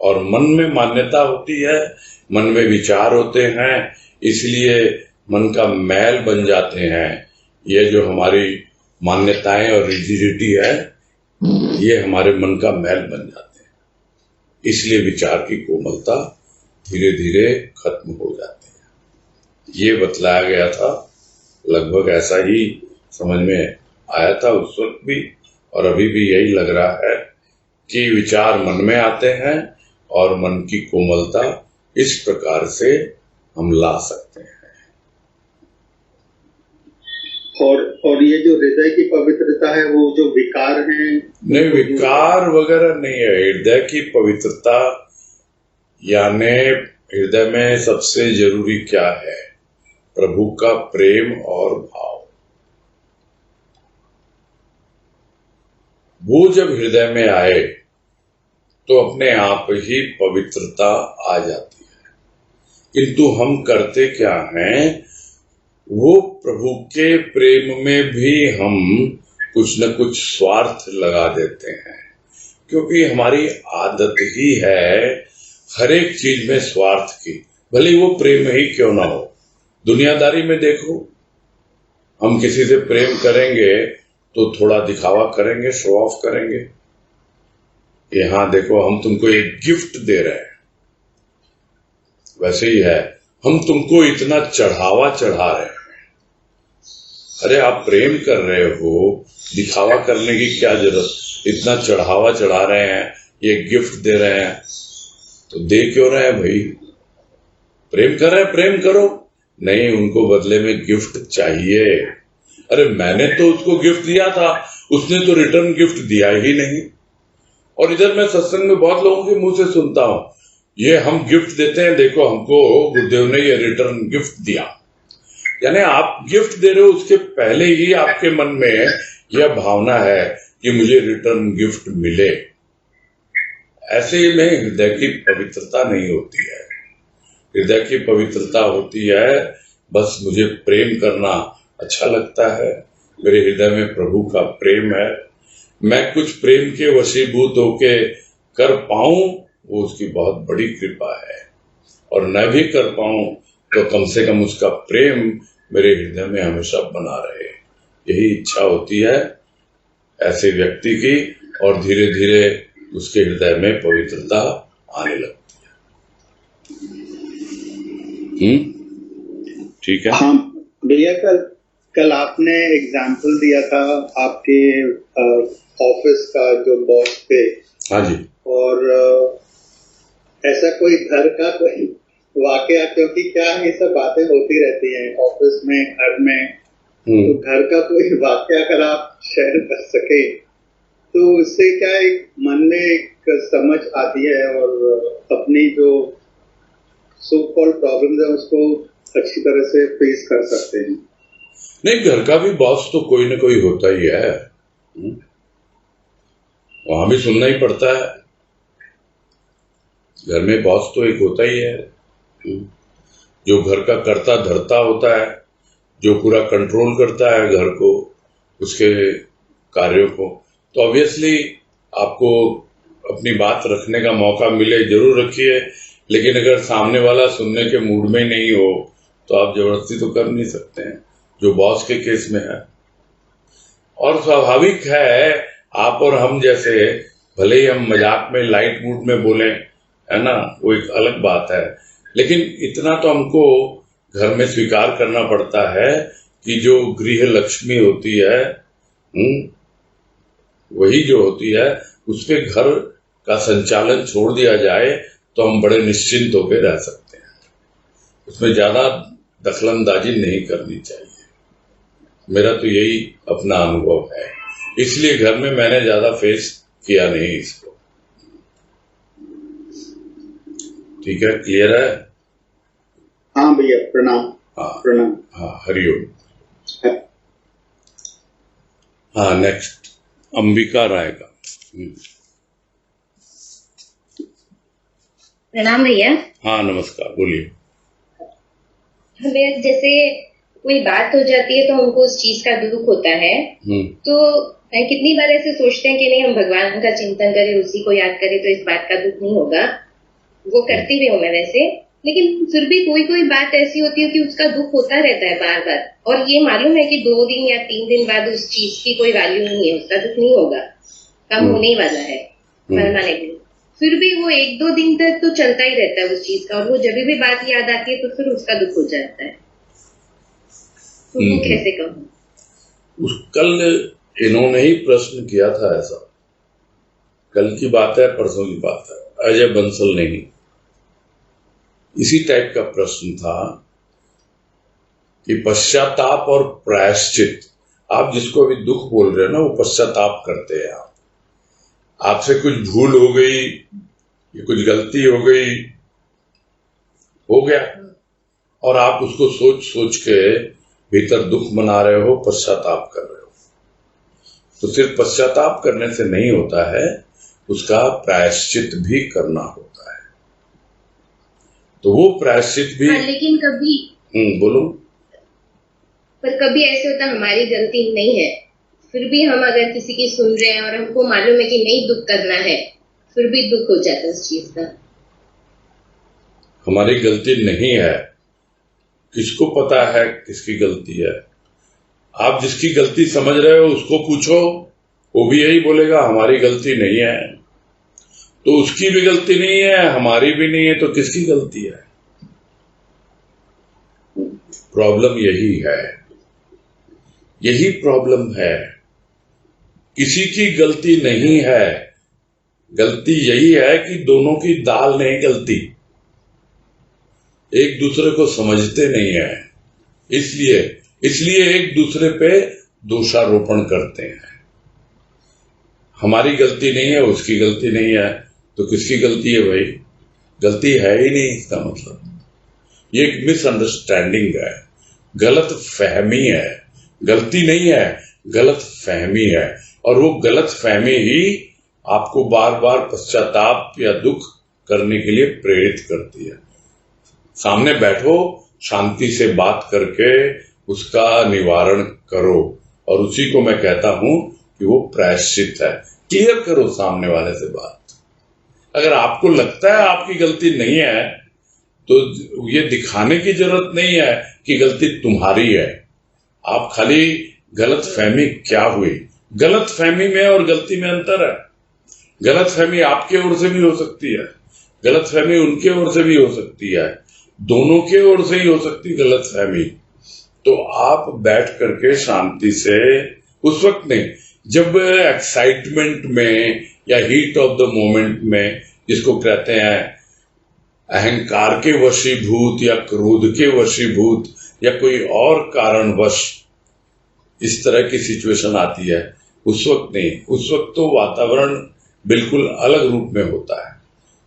Speaker 1: और मन में मान्यता होती है, मन में विचार होते हैं, इसलिए मन का मैल बन जाते हैं। ये जो हमारी मान्यताएं और रिजिडिटी है, ये हमारे मन का मैल बन जाते हैं, इसलिए विचार की कोमलता धीरे धीरे खत्म हो जाती है। ये बतलाया गया था, लगभग ऐसा ही समझ में आया था उस वक्त भी, और अभी भी यही लग रहा है कि विचार मन में आते हैं और मन की कोमलता इस प्रकार से हम ला सकते हैं।
Speaker 2: और ये जो हृदय की पवित्रता है, वो जो विकार है,
Speaker 1: नहीं, विकार वगैरह नहीं है। हृदय की पवित्रता यानी हृदय में सबसे जरूरी क्या है? प्रभु का प्रेम और भाव। वो जब हृदय में आए तो अपने आप ही पवित्रता आ जाती है। किंतु हम करते क्या हैं, वो प्रभु के प्रेम में भी हम कुछ न कुछ स्वार्थ लगा देते हैं, क्योंकि हमारी आदत ही है हर एक चीज में स्वार्थ की, भले वो प्रेम ही क्यों ना हो। दुनियादारी में देखो, हम किसी से प्रेम करेंगे तो थोड़ा दिखावा करेंगे, शो ऑफ करेंगे कि हाँ देखो हम तुमको एक गिफ्ट दे रहे हैं। वैसे ही है, हम तुमको इतना चढ़ावा चढ़ा रहे हैं। अरे आप प्रेम कर रहे हो, दिखावा करने की क्या जरूरत? इतना चढ़ावा चढ़ा रहे हैं, ये गिफ्ट दे रहे हैं, तो दे क्यों रहे हैं भाई? प्रेम कर रहे हैं, प्रेम करो। नहीं, उनको बदले में गिफ्ट चाहिए। अरे मैंने तो उसको गिफ्ट दिया था, उसने तो रिटर्न गिफ्ट दिया ही नहीं। और इधर मैं सत्संग में बहुत लोगों के मुंह से सुनता हूं, ये हम गिफ्ट देते हैं, देखो हमको गुरुदेव ने ये रिटर्न गिफ्ट दिया। यानी आप गिफ्ट दे रहे हो, उसके पहले ही आपके मन में यह भावना है कि मुझे रिटर्न गिफ्ट मिले। ऐसे में हृदय की पवित्रता नहीं होती है। हृदय की पवित्रता होती है, बस मुझे प्रेम करना अच्छा लगता है, मेरे हृदय में प्रभु का प्रेम है, मैं कुछ प्रेम के वशीभूत होके कर पाऊं, वो उसकी बहुत बड़ी कृपा है। और न भी कर पाऊं तो कम से कम उसका प्रेम मेरे हृदय में हमेशा बना रहे, यही इच्छा होती है ऐसे व्यक्ति की। और धीरे धीरे उसके हृदय में पवित्रता आने लगती है। ठीक है।
Speaker 2: हाँ भैया, कल आपने एग्जाम्पल दिया था आपके ऑफिस का, जो बॉस थे।
Speaker 1: हाँ जी।
Speaker 2: और ऐसा कोई घर का कोई वाकया, क्योंकि क्या ये सब बातें होती रहती हैं ऑफिस में, घर में, तो घर का कोई वाक्य अगर आप शेयर कर सके तो उससे क्या एक मन में एक समझ आती है और अपनी जो सो कॉल्ड प्रॉब्लम्स है उसको अच्छी तरह से फेस कर सकते हैं।
Speaker 1: नहीं, घर का भी बॉस तो कोई ना कोई होता ही है, वहां भी सुनना ही पड़ता है। घर में बॉस तो एक होता ही है, जो घर का कर्ता धर्ता होता है, जो पूरा कंट्रोल करता है घर को, उसके कार्यों को। तो ऑब्वियसली आपको अपनी बात रखने का मौका मिले जरूर रखिए, लेकिन अगर सामने वाला सुनने के मूड में नहीं हो तो आप जबरदस्ती तो कर नहीं सकते हैं, जो बॉस के केस में है। और स्वाभाविक है, आप और हम जैसे, भले ही हम मजाक में लाइट मूड में बोलें, है ना, वो एक अलग बात है, लेकिन इतना तो हमको घर में स्वीकार करना पड़ता है कि जो गृह लक्ष्मी होती है, वही जो होती है, उस पे घर का संचालन छोड़ दिया जाए तो हम बड़े निश्चिंत होकर रह सकते हैं। उसमें ज्यादा दखलंदाजी नहीं करनी चाहिए, मेरा तो यही अपना अनुभव है। इसलिए घर में मैंने ज्यादा फेस किया नहीं इसको। ठीक है, क्लियर है?
Speaker 2: हाँ भैया, प्रणाम।
Speaker 1: हाँ
Speaker 2: प्रणाम।
Speaker 1: हाँ, हरिओम। हाँ, नेक्स्ट अंबिका राय का।
Speaker 3: प्रणाम भैया।
Speaker 1: हाँ नमस्कार, बोलिए।
Speaker 3: हमें जैसे कोई बात हो जाती है तो हमको उस चीज का दुख होता है, तो कितनी बार ऐसे सोचते हैं कि नहीं, हम भगवान का चिंतन करें, उसी को याद करें तो इस बात का दुख नहीं होगा। वो करती भी हूँ मैं वैसे, लेकिन फिर भी कोई कोई बात ऐसी होती है कि उसका दुख होता रहता है बार बार, और ये मालूम है कि 2 दिन या 3 दिन बाद उस चीज की कोई वैल्यू नहीं है, उसका दुख नहीं होगा, कम होने ही वाला है परमाने के लिए। फिर भी वो 1-2 दिन तक तो चलता ही रहता है उस चीज का, और वो जब भी बात याद आती है तो फिर उसका दुख हो जाता है। तो वो कैसे कहूँ?
Speaker 1: कल इन्होंने ही प्रश्न किया था ऐसा, कल की बात है, परसों की बात है, अजय बंसल ने ही इसी टाइप का प्रश्न था कि पश्चाताप और प्रायश्चित, आप जिसको अभी दुख बोल रहे हैं ना, वो पश्चाताप करते हैं। आपसे कुछ भूल हो गई, ये कुछ गलती हो गई, हो गया, और आप उसको सोच सोच के भीतर दुख मना रहे हो, पश्चाताप कर रहे हो। तो सिर्फ पश्चाताप करने से नहीं होता है, उसका प्रायश्चित भी करना होता है। तो वो प्रायश्चित भी
Speaker 3: लेकिन कभी
Speaker 1: बोलो,
Speaker 3: पर कभी ऐसे होता हमारी गलती नहीं है, फिर भी हम अगर किसी की सुन रहे हैं और हमको मालूम है कि नहीं दुख करना है, फिर भी दुख हो जाता है उस चीज का।
Speaker 1: हमारी गलती नहीं है, किसको पता है किसकी गलती है? आप जिसकी गलती समझ रहे हो उसको पूछो, वो भी यही बोलेगा हमारी गलती नहीं है। तो उसकी भी गलती नहीं है, हमारी भी नहीं है, तो किसकी गलती है? प्रॉब्लम यही है, यही प्रॉब्लम है। किसी की गलती नहीं है, गलती यही है कि दोनों की दाल नहीं गलती, एक दूसरे को समझते नहीं है, इसलिए एक दूसरे पे दोषारोपण करते हैं। हमारी गलती नहीं है, उसकी गलती नहीं है, तो किसकी गलती है भाई? गलती है ही नहीं, इसका मतलब ये एक मिसअंडरस्टैंडिंग है, गलत फहमी है। गलती नहीं है, गलत फहमी है, और वो गलत फहमी ही आपको बार बार पश्चाताप या दुख करने के लिए प्रेरित करती है। सामने बैठो, शांति से बात करके उसका निवारण करो, और उसी को मैं कहता हूं कि वो प्रायश्चित है। क्लियर करो सामने वाले से बात। अगर आपको लगता है आपकी गलती नहीं है, तो ये दिखाने की जरूरत नहीं है कि गलती तुम्हारी है। आप खाली गलत फहमी क्या हुई, गलत फहमी में और गलती में अंतर है। गलत फहमी आपके ओर से भी हो सकती है, गलत फहमी उनके ओर से भी हो सकती है, दोनों के ओर से ही हो सकती है गलत फहमी। तो आप बैठ करके शांति से, उस वक्त नहीं जब एक्साइटमेंट में या हीट ऑफ द मोमेंट में, जिसको कहते हैं अहंकार के वशीभूत या क्रोध के वशीभूत या कोई और कारणवश इस तरह की सिचुएशन आती है, उस वक्त नहीं। उस वक्त तो वातावरण बिल्कुल अलग रूप में होता है।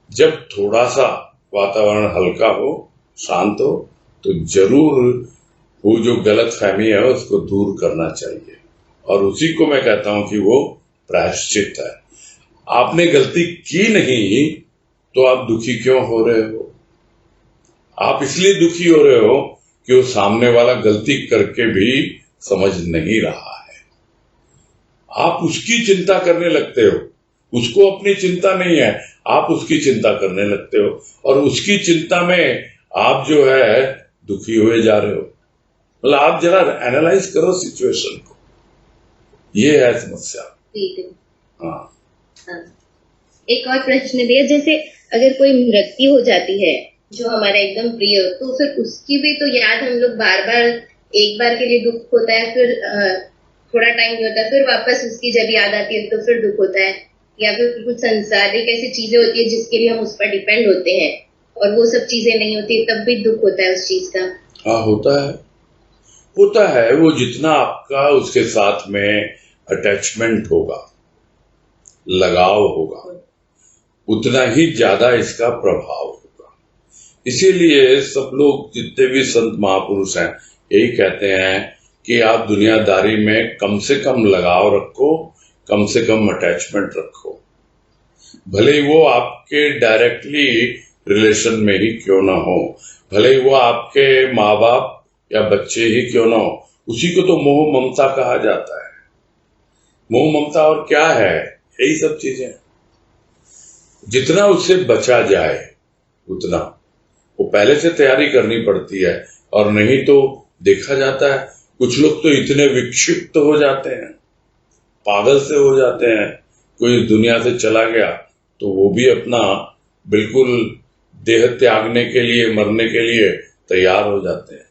Speaker 1: जब थोड़ा सा वातावरण हल्का हो, शांत हो, तो जरूर वो जो गलत फहमी है उसको दूर करना चाहिए, और उसी को मैं कहता हूं कि वो प्रायश्चित है। आपने गलती की नहीं तो आप दुखी क्यों हो रहे हो? आप इसलिए दुखी हो रहे हो कि वो सामने वाला गलती करके भी समझ नहीं रहा है। आप उसकी चिंता करने लगते हो, उसको अपनी चिंता नहीं है, आप उसकी चिंता करने लगते हो, और उसकी चिंता में आप जो है दुखी हुए जा रहे हो। मतलब आप जरा एनालाइज करो सिचुएशन को, ये है समस्या। हाँ।
Speaker 3: एक और प्रश्न भी है, जैसे अगर कोई मृत्यु हो जाती है जो हमारा एकदम प्रिय हो, तो फिर उसकी भी तो याद हम लोग बार बार, एक बार के लिए दुख होता है, फिर थोड़ा टाइम नहीं होता, फिर वापस उसकी जब याद आती है तो फिर दुख होता है, या फिर कुछ सांसारिक ऐसी चीजें होती है जिसके लिए हम उस पर डिपेंड होते हैं और वो सब चीजें नहीं होती, तब भी दुख होता है उस चीज का।
Speaker 1: हाँ, होता है। वो जितना आपका उसके साथ में अटैचमेंट होगा, लगाव होगा, उतना ही ज्यादा इसका प्रभाव होगा। इसीलिए सब लोग, जितने भी संत महापुरुष हैं, यही कहते हैं कि आप दुनियादारी में कम से कम लगाव रखो, कम से कम अटैचमेंट रखो। भले ही वो आपके डायरेक्टली रिलेशन में ही क्यों ना हो, भले ही वो आपके माँ बाप या बच्चे ही क्यों ना हो, उसी को तो मोह ममता कहा जाता है। मोह ममता और क्या है? यही सब चीजें। जितना उससे बचा जाए उतना, वो पहले से तैयारी करनी पड़ती है, और नहीं तो देखा जाता है कुछ लोग तो इतने विक्षिप्त हो जाते हैं, पागल से हो जाते हैं। कोई दुनिया से चला गया तो वो भी अपना बिल्कुल देह त्यागने के लिए, मरने के लिए तैयार हो जाते हैं।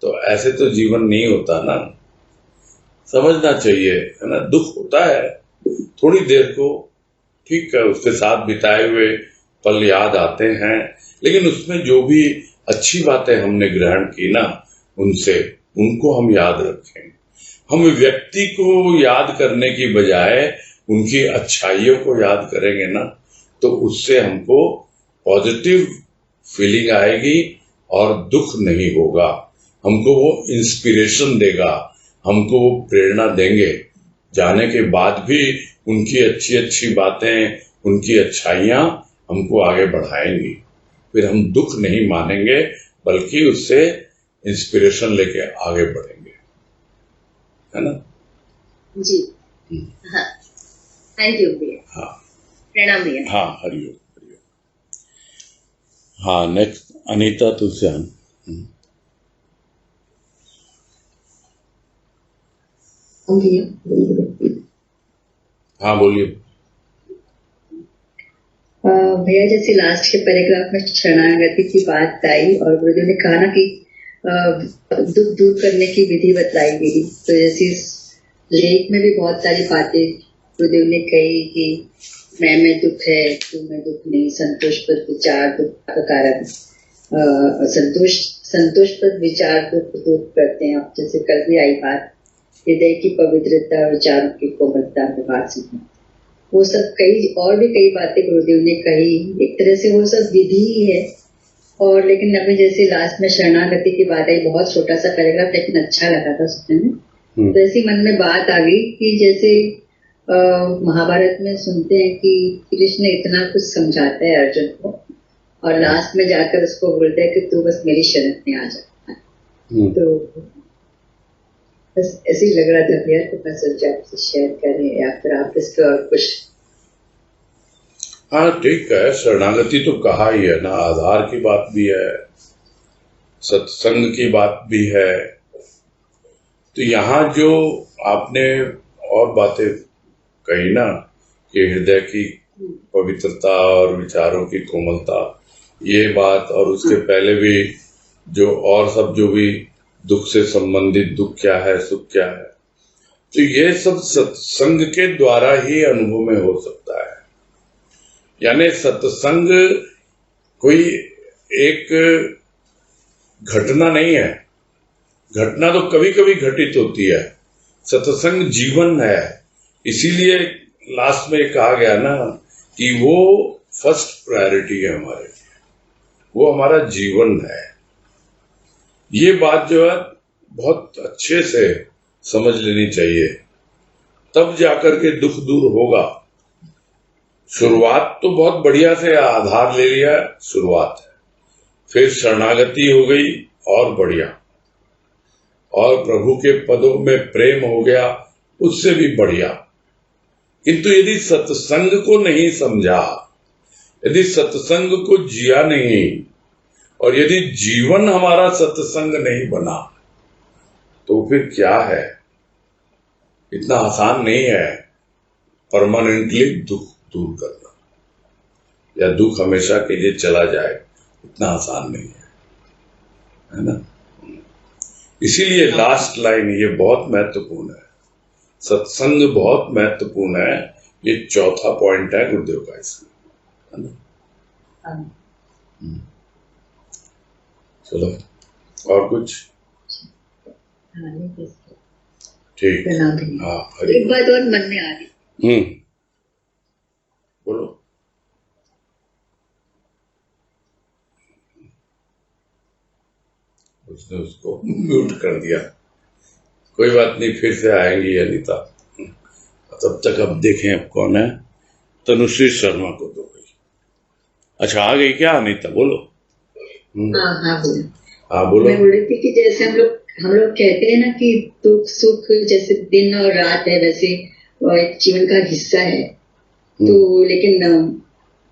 Speaker 1: तो ऐसे तो जीवन नहीं होता ना, समझना चाहिए, है ना। दुख होता है थोड़ी देर को, ठीक है, उसके साथ बिताए हुए पल याद आते हैं, लेकिन उसमें जो भी अच्छी बातें हमने ग्रहण की ना, उनको हम याद रखें। हम व्यक्ति को याद करने की बजाय उनकी अच्छाइयों को याद करेंगे ना, तो उससे हमको पॉजिटिव फीलिंग आएगी और दुख नहीं होगा। हमको वो इंस्पिरेशन देगा, हमको वो प्रेरणा देंगे। जाने के बाद भी उनकी अच्छी अच्छी बातें, उनकी अच्छाइयाँ हमको आगे बढ़ाएंगी। फिर हम दुख नहीं मानेंगे, बल्कि उससे इंस्पिरेशन लेके आगे बढ़ेंगे, है ना
Speaker 3: जी। हाँ, थैंक यू भैया।
Speaker 1: हाँ,
Speaker 3: प्रणाम भैया।
Speaker 1: हाँ, हरिओम। हाँ, नेक्स्ट अनीता तुलसियान। हाँ, बोलिए।
Speaker 4: भैया, जैसे लास्ट के पैराग्राफ में शरणागति की बात आई और गुरुदेव ने कहा ना कि दुख दूर करने की विधि बतलाई गई, तो जैसे इस लेख में भी बहुत सारी बातें गुरुदेव ने कही कि मैं में दुख है, तू में दुख नहीं, संतोष पर विचार दुख का कारण, संतोष पर विचार दुख दूर करते हैं। अब जैसे कल भी आई बात, हृदय की पवित्रता, विचारों की कोमलता, विवाह, वो सब कई बातें गुरुदेव ने कही। एक तरह से वो सब विधि ही है। और लेकिन अभी जैसे लास्ट में शरणागति की बात आई, बहुत छोटा सा पैराग्राफ, लेकिन अच्छा लगा था सुनने में। तो ऐसी मन में बात आ गई कि जैसे महाभारत में सुनते हैं कि कृष्ण इतना कुछ समझाता है अर्जुन को, और लास्ट में जाकर उसको बोलता है कि तू बस मेरी शरण में आ जा। तो बस ऐसे ही लग रहा था भैया, तो मैं सोचा आपसे शेयर करें, या फिर आप इसके और कुछ।
Speaker 1: हाँ, ठीक है, शरणागति तो कहा ही है ना, आधार की बात भी है, सत्संग की बात भी है। तो यहाँ जो आपने और बातें कही ना कि हृदय की पवित्रता और विचारों की कोमलता, ये बात, और उसके पहले भी जो और सब जो भी दुख से संबंधित, दुख क्या है, सुख क्या है, तो ये सब सत्संग के द्वारा ही अनुभव में हो सकता है। यानी सत्संग कोई एक घटना नहीं है। घटना तो कभी कभी घटित होती है, सत्संग जीवन है। इसीलिए लास्ट में कहा गया ना कि वो फर्स्ट प्रायोरिटी है हमारे लिए, वो हमारा जीवन है। ये बात जो है बहुत अच्छे से समझ लेनी चाहिए, तब जाकर के दुख दूर होगा। शुरुआत तो बहुत बढ़िया से आधार ले लिया, शुरुआत है, फिर शरणागति हो गई और बढ़िया, और प्रभु के पदों में प्रेम हो गया, उससे भी बढ़िया। किंतु यदि सत्संग को नहीं समझा, यदि सत्संग को जिया नहीं, और यदि जीवन हमारा सत्संग नहीं बना, तो फिर क्या है? इतना आसान नहीं है परमानेंटली दुख दूर करना, या दुख हमेशा के लिए चला जाए, इतना आसान नहीं है ना। इसीलिए लास्ट लाइन ये बहुत महत्वपूर्ण है, सत्संग बहुत महत्वपूर्ण है। ये चौथा पॉइंट है गुरुदेव का इसमें, है ना। चलो और कुछ? ठीक, हाँ,
Speaker 4: एक बात और मन में आ रही।
Speaker 1: बोलो। उसने उसको म्यूट कर दिया, कोई बात नहीं, फिर से आएंगी अनीता। तब तक अब देखें अब कौन है। तनुश्री शर्मा को दो गई। अच्छा, आ गई क्या अनीता? बोलो।
Speaker 4: हाँ
Speaker 1: बोलो।
Speaker 4: मैं बोल रही थी कि जैसे हम लोग कहते हैं ना कि दुख सुख जैसे दिन और रात है, वैसे एक जीवन का हिस्सा है। तो लेकिन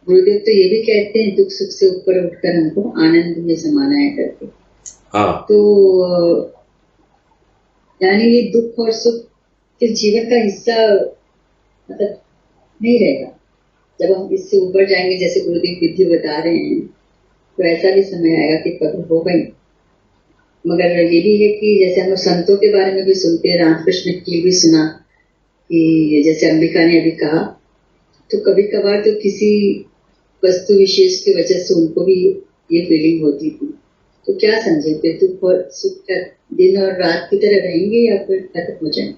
Speaker 4: गुरुदेव तो ये भी कहते हैं दुख सुख से ऊपर उठकर हमको आनंद में समाना है करके।
Speaker 1: हाँ।
Speaker 4: तो यानी ये दुख और सुख इस जीवन का हिस्सा मतलब नहीं रहेगा। जब हम इससे ऊपर जाएंगे, जैसे गुरुदेव विधि बता रहे हैं, तो ऐसा भी समय आएगा कि पद हो गई। मगर ये भी है कि जैसे हम संतों के बारे में भी सुनते हैं, रामकृष्ण की भी सुना कि जैसे अंबिका ने अभी कहा, तो कभी कभार तो किसी वस्तु विशेष की वजह से उनको भी ये फीलिंग होती थी। तो क्या समझे, फिर दुख और सुख का दिन और रात की तरह रहेंगे या फिर खत्म हो जाएंगे?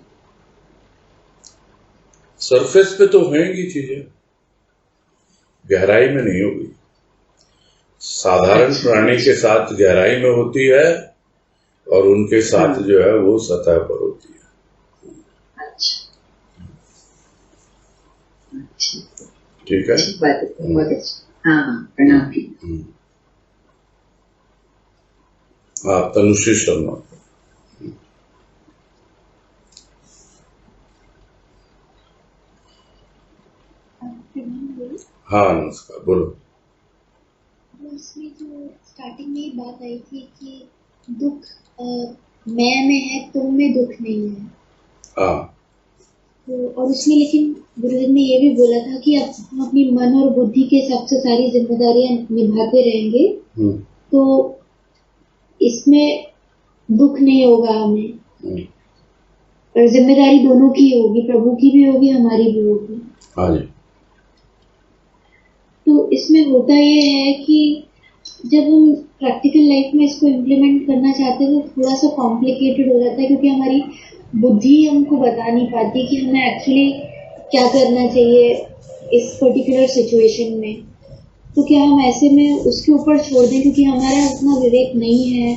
Speaker 1: सरफेस पे तो होंगी चीजें, गहराई में नहीं होगी। साधारण प्राणी के साथ गहराई में होती है, और उनके साथ जो है वो सतह पर होती है। ठीक है,
Speaker 4: बात है, बहुत अच्छा। हाँ, प्रणाम।
Speaker 1: हाँ, तनुश्री शर्मा। हाँ, नमस्कार, बोलो।
Speaker 5: उसमें जो स्टार्टिंग में बात आई थी कि दुख मैं में है, तुम में दुख नहीं है।
Speaker 1: हाँ।
Speaker 5: तो और उसमें लेकिन गुरुदेव ने ये भी बोला था कि अब हम अपनी मन और बुद्धि के हिसाब से सारी जिम्मेदारियां निभाते रहेंगे, तो इसमें दुख नहीं होगा हमें। और जिम्मेदारी दोनों की होगी, प्रभु की भी होगी, हमारी भी होगी।
Speaker 1: हाँ जी।
Speaker 5: तो इसमें होता ये है कि जब हम प्रैक्टिकल लाइफ में इसको इम्प्लीमेंट करना चाहते हैं तो थोड़ा सा कॉम्प्लिकेटेड हो जाता है, क्योंकि हमारी बुद्धि हमको बता नहीं पाती कि हमें एक्चुअली क्या करना चाहिए इस पर्टिकुलर सिचुएशन में। तो क्या हम ऐसे में उसके ऊपर छोड़ दें, क्योंकि हमारा उतना विवेक नहीं है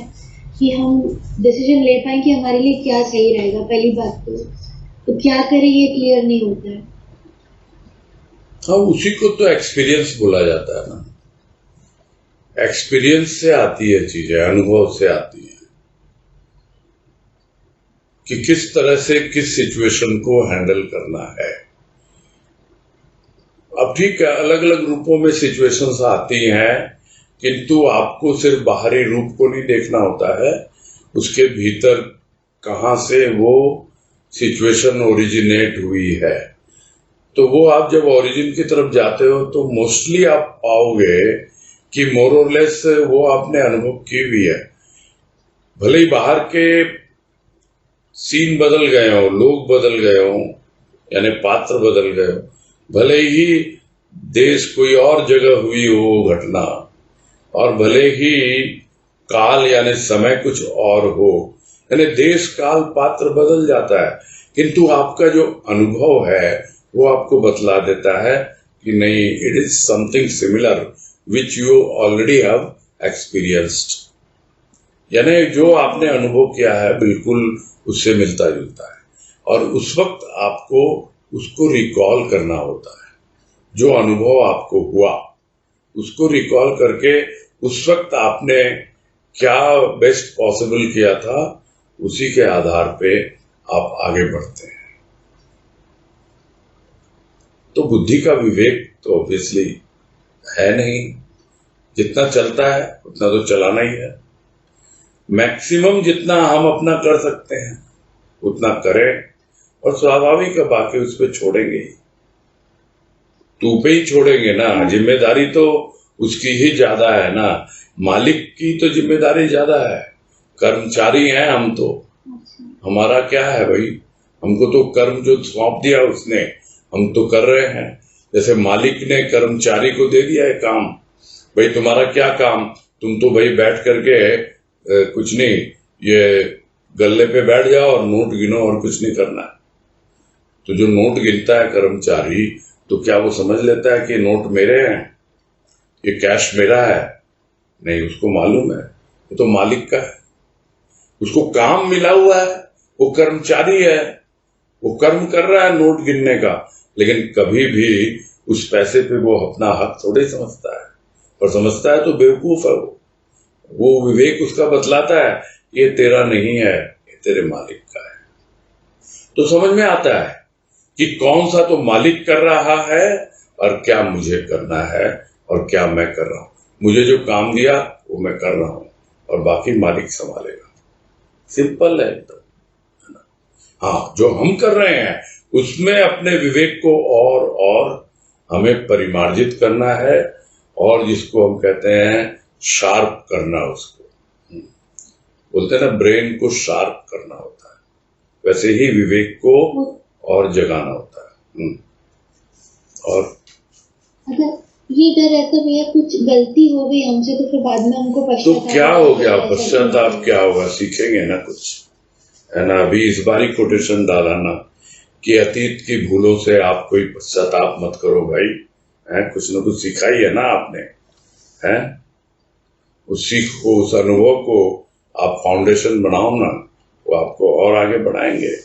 Speaker 5: कि हम डिसीजन ले पाए कि हमारे लिए क्या सही रहेगा। पहली बात तो क्या करें ये क्लियर नहीं होता है।
Speaker 1: हाँ, उसी को तो एक्सपीरियंस बोला जाता है ना। एक्सपीरियंस से आती है चीजें, अनुभव से आती है कि किस तरह से किस सिचुएशन को हैंडल करना है। अब ठीक है, अलग अलग रूपों में सिचुएशंस आती हैं, किंतु आपको सिर्फ बाहरी रूप को नहीं देखना होता है, उसके भीतर कहाँ से वो सिचुएशन ओरिजिनेट हुई है। तो वो आप जब ओरिजिन की तरफ जाते हो तो मोस्टली आप पाओगे कि मोर और लेस वो आपने अनुभव की हुई है। भले ही बाहर के सीन बदल गए हो, लोग बदल गए हो, यानी पात्र बदल गए हो, भले ही देश कोई और जगह हुई हो घटना, और भले ही काल यानी समय कुछ और हो, यानी देश काल पात्र बदल जाता है, किंतु आपका जो अनुभव है वो आपको बतला देता है कि नहीं, it is something similar which you already have experienced, यानी जो आपने अनुभव किया है बिल्कुल उससे मिलता जुलता है, और उस वक्त आपको उसको रिकॉल करना होता है। जो अनुभव आपको हुआ उसको रिकॉल करके उस वक्त आपने क्या बेस्ट पॉसिबल किया था, उसी के आधार पे आप आगे बढ़ते हैं। तो बुद्धि का विवेक तो ऑब्वियसली है नहीं, जितना चलता है उतना तो चलाना ही है। मैक्सिमम जितना हम अपना कर सकते हैं उतना करें, और स्वाभाविक है बाकी उस पर छोड़ेंगे ही, तू पे ही छोड़ेंगे ना। जिम्मेदारी तो उसकी ही ज्यादा है ना, मालिक की तो जिम्मेदारी ज्यादा है। कर्मचारी हैं हम तो, हमारा क्या है भाई, हमको तो कर्म जो सौंप दिया उसने हम तो कर रहे हैं। जैसे मालिक ने कर्मचारी को दे दिया है काम, भाई तुम्हारा क्या काम, तुम तो भाई बैठ करके कुछ नहीं, ये गल्ले पे बैठ जाओ और नोट गिनो और कुछ नहीं करना है। तो जो नोट गिनता है कर्मचारी, तो क्या वो समझ लेता है कि नोट मेरे हैं, ये कैश मेरा है? नहीं, उसको मालूम है ये तो मालिक का है, उसको काम मिला हुआ है, वो कर्मचारी है, वो कर्म कर रहा है नोट गिनने का, लेकिन कभी भी उस पैसे पे वो अपना हक थोड़े समझता है, और समझता है तो बेवकूफ है वो विवेक उसका बतलाता है ये तेरा नहीं है, ये तेरे मालिक का है। तो समझ में आता है कि कौन सा तो मालिक कर रहा है और क्या मुझे करना है और क्या मैं कर रहा हूं। मुझे जो काम दिया वो मैं कर रहा हूं और बाकी मालिक संभालेगा। सिंपल है तो, है ना। हाँ, जो हम कर रहे हैं उसमें अपने विवेक को और हमें परिमार्जित करना है, और जिसको हम कहते हैं शार्प करना, उसको बोलते हैं ना, ब्रेन को शार्प करना होता है, वैसे ही विवेक को और जगाना होता है। और
Speaker 5: अगर ये डर रहता भैया कुछ गलती हो गई हमसे तो फिर बाद में हमको
Speaker 1: तो
Speaker 5: पश्चाताप
Speaker 1: क्या हो गया,
Speaker 5: होगा,
Speaker 1: पश्चाताप क्या होगा, सीखेंगे ना कुछ, है ना। अभी इस बार ही कोटेशन डाला ना कि अतीत की भूलों से आप कोई पश्चाताप मत करो भाई, है, कुछ न कुछ सीखा ही है ना आपने, है। उस सीख को, उस अनुभव को आप फाउंडेशन बनाओ ना, वो आपको और आगे बढ़ाएंगे।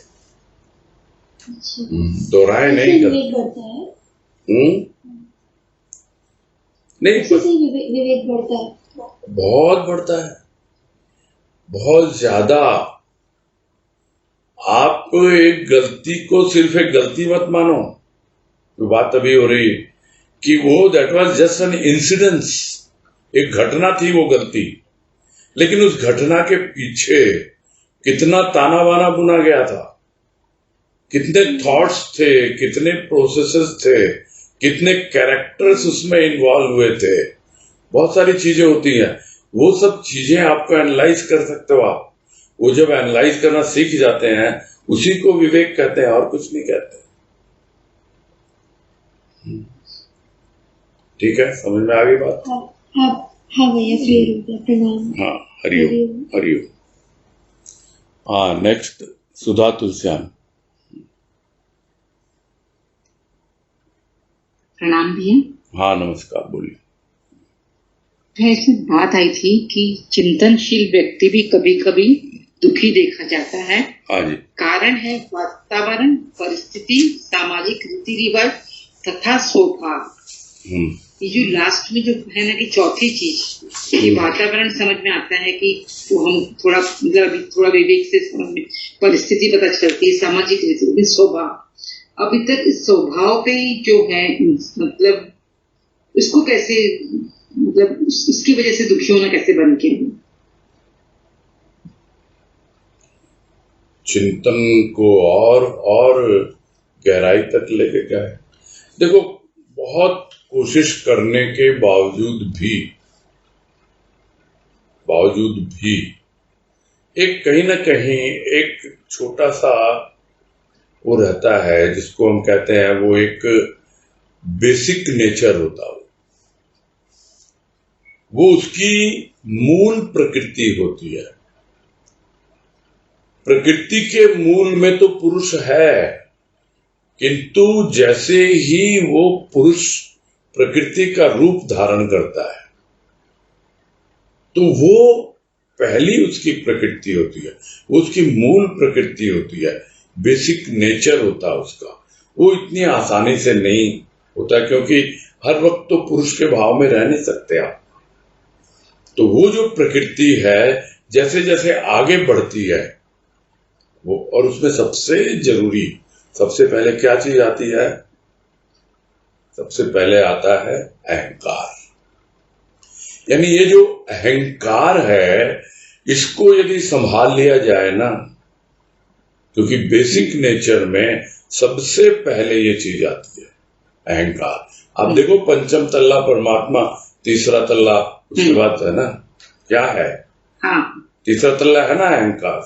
Speaker 1: दोहराए नहीं
Speaker 5: विवेक बढ़ता है,
Speaker 1: नहीं,
Speaker 5: विवेक बढ़ता है,
Speaker 1: बहुत बढ़ता है, बहुत ज्यादा। आप एक गलती को सिर्फ एक गलती मत मानो। तो बात अभी हो रही कि वो that was just an incidence, एक घटना थी वो गलती, लेकिन उस घटना के पीछे कितना ताना बाना बुना गया था, कितने थॉट्स थे, कितने प्रोसेसेस थे, कितने कैरेक्टर्स उसमें इन्वॉल्व हुए थे। बहुत सारी चीजें होती हैं, वो सब चीजें आपको एनालाइज कर सकते हो आप। वो जब एनालाइज करना सीख जाते हैं उसी को विवेक कहते हैं, और कुछ नहीं कहते। ठीक है, समझ में आ गई बात?
Speaker 5: हाँ भैया, क्लियर हो गया। प्रणाम।
Speaker 1: हाँ, हरिओम हरिओम। हाँ, नेक्स्ट सुधा तुलसियान।
Speaker 6: प्रणाम भैया।
Speaker 1: हाँ, नमस्कार, बोलिए।
Speaker 6: ऐसी बात आई थी कि चिंतनशील व्यक्ति भी कभी कभी दुखी देखा जाता है।
Speaker 1: हाँ जी। कारण
Speaker 6: है वातावरण, परिस्थिति, सामाजिक रीति रिवाज तथा स्वभाव। ये जो लास्ट में जो है ना कि चौथी चीज, ये वातावरण समझ में आता है कि वो हम थोड़ा मतलब अभी थोड़ा विवेक से समझ में, परिस्थिति पता चलती है, सामाजिक रीति, स्वभाव। अभी तक इस स्वभाव पे जो है मतलब उसको कैसे, मतलब उसकी वजह से दुखी होना कैसे बंद किया?
Speaker 1: चिंतन को और गहराई तक लेके गए। देखो, बहुत कोशिश करने के बावजूद भी एक कहीं ना कहीं एक छोटा सा वो रहता है जिसको हम कहते हैं, वो एक बेसिक नेचर होता है, वो उसकी मूल प्रकृति होती है। प्रकृति के मूल में तो पुरुष है, किंतु जैसे ही वो पुरुष प्रकृति का रूप धारण करता है तो वो पहली उसकी प्रकृति होती है, वो उसकी मूल प्रकृति होती है, बेसिक नेचर होता है उसका। वो इतनी आसानी से नहीं होता, क्योंकि हर वक्त तो पुरुष के भाव में रह नहीं सकते आप। तो वो जो प्रकृति है जैसे जैसे आगे बढ़ती है वो, और उसमें सबसे जरूरी, सबसे पहले क्या चीज आती है? सबसे पहले आता है अहंकार। यानी ये जो अहंकार है इसको यदि संभाल लिया जाए ना, क्योंकि बेसिक नेचर में सबसे पहले ये चीज आती है अहंकार। आप देखो पंचम तल्ला परमात्मा, तीसरा तल्ला उसके बाद है ना, क्या है?
Speaker 6: हाँ,
Speaker 1: तीसरा तल्ला है ना अहंकार।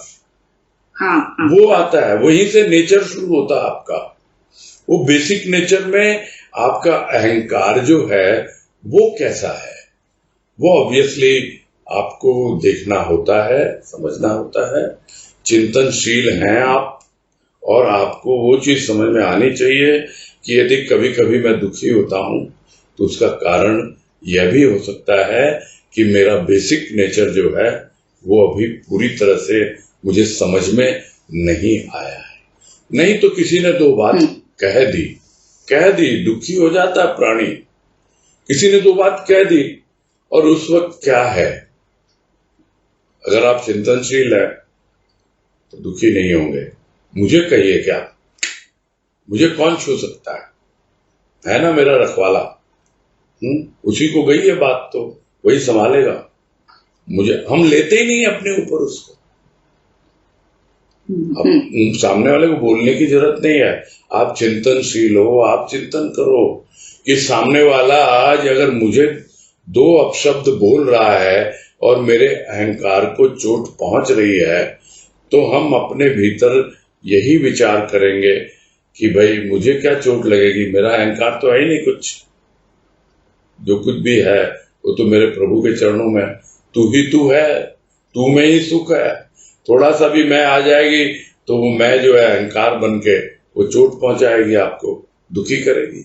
Speaker 6: हाँ, हाँ,
Speaker 1: वो आता है, वहीं से नेचर शुरू होता है आपका। वो बेसिक नेचर में आपका अहंकार जो है वो कैसा है, वो ऑब्वियसली आपको देखना होता है, समझना होता है। चिंतनशील हैं आप, और आपको वो चीज समझ में आनी चाहिए कि यदि कभी कभी मैं दुखी होता हूं तो उसका कारण यह भी हो सकता है कि मेरा बेसिक नेचर जो है वो अभी पूरी तरह से मुझे समझ में नहीं आया है। नहीं तो किसी ने दो बात कह दी, दुखी हो जाता है प्राणी। किसी ने दो बात कह दी और उस वक्त क्या है, अगर आप चिंतनशील है तो दुखी नहीं होंगे। मुझे कहिए क्या, मुझे कौन छू सकता है ना मेरा रखवाला। उसी को गई है बात, तो वही संभालेगा मुझे। हम लेते ही नहीं अपने ऊपर उसको। अब सामने वाले को बोलने की जरूरत नहीं है। आप चिंतनशील हो, आप चिंतन करो कि सामने वाला आज अगर मुझे दो अपशब्द बोल रहा है और मेरे अहंकार को चोट पहुंच रही है, तो हम अपने भीतर यही विचार करेंगे कि भाई मुझे क्या चोट लगेगी, मेरा अहंकार तो है ही नहीं कुछ। जो कुछ भी है वो तो मेरे प्रभु के चरणों में, तू ही तू है, तू में ही सुख है। थोड़ा सा भी मैं आ जाएगी तो वो मैं जो है अहंकार बन के वो चोट पहुंचाएगी, आपको दुखी करेगी।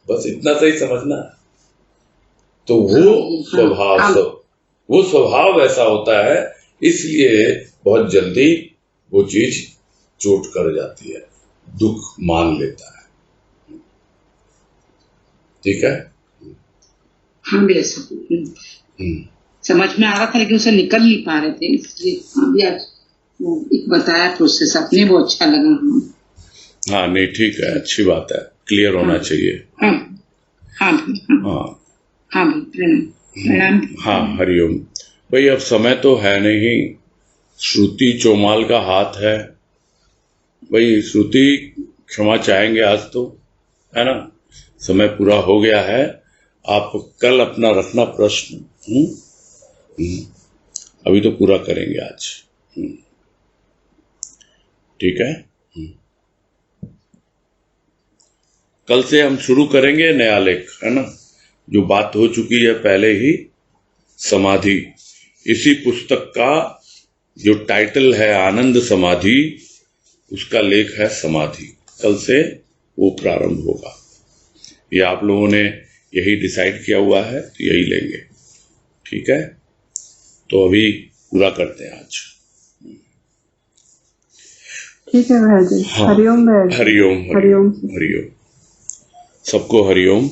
Speaker 1: बस इतना सही समझना है। तो वो स्वभाव ऐसा होता है, इसलिए बहुत जल्दी वो चीज चोट कर जाती है, दुख मान लेता है। ठीक है?
Speaker 6: हम भी ऐसा समझ में आ रहा था लेकिन उसे निकल नहीं पा रहे थे, इसलिए हम भी आज वो एक बताया प्रोसेस, अपने वो अच्छा लगा।
Speaker 1: हाँ नहीं ठीक है, अच्छी बात है, क्लियर होना चाहिए।
Speaker 6: हाँ, प्रणाम।
Speaker 1: हाँ हरिओम। भाई अब समय तो है नहीं, श्रुति चौमाल का हाथ है। भाई श्रुति क्षमा चाहेंगे आज तो, है ना, समय पूरा हो गया है। आप कल अपना रखना प्रश्न, अभी तो पूरा करेंगे आज। ठीक है? कल से हम शुरू करेंगे नया लेख, है ना, जो बात हो चुकी है पहले ही, समाधि। इसी पुस्तक का जो टाइटल है आनंद समाधि, उसका लेख है समाधि। कल से वो प्रारंभ होगा। ये आप लोगों ने यही डिसाइड किया हुआ है तो यही लेंगे। ठीक है? तो अभी पूरा करते हैं आज।
Speaker 7: ठीक है भैया जी।
Speaker 1: हाँ,
Speaker 7: हरिओम भैया जी।
Speaker 1: हरिओम, हरिओम, हरिओम। सबको हरिओम।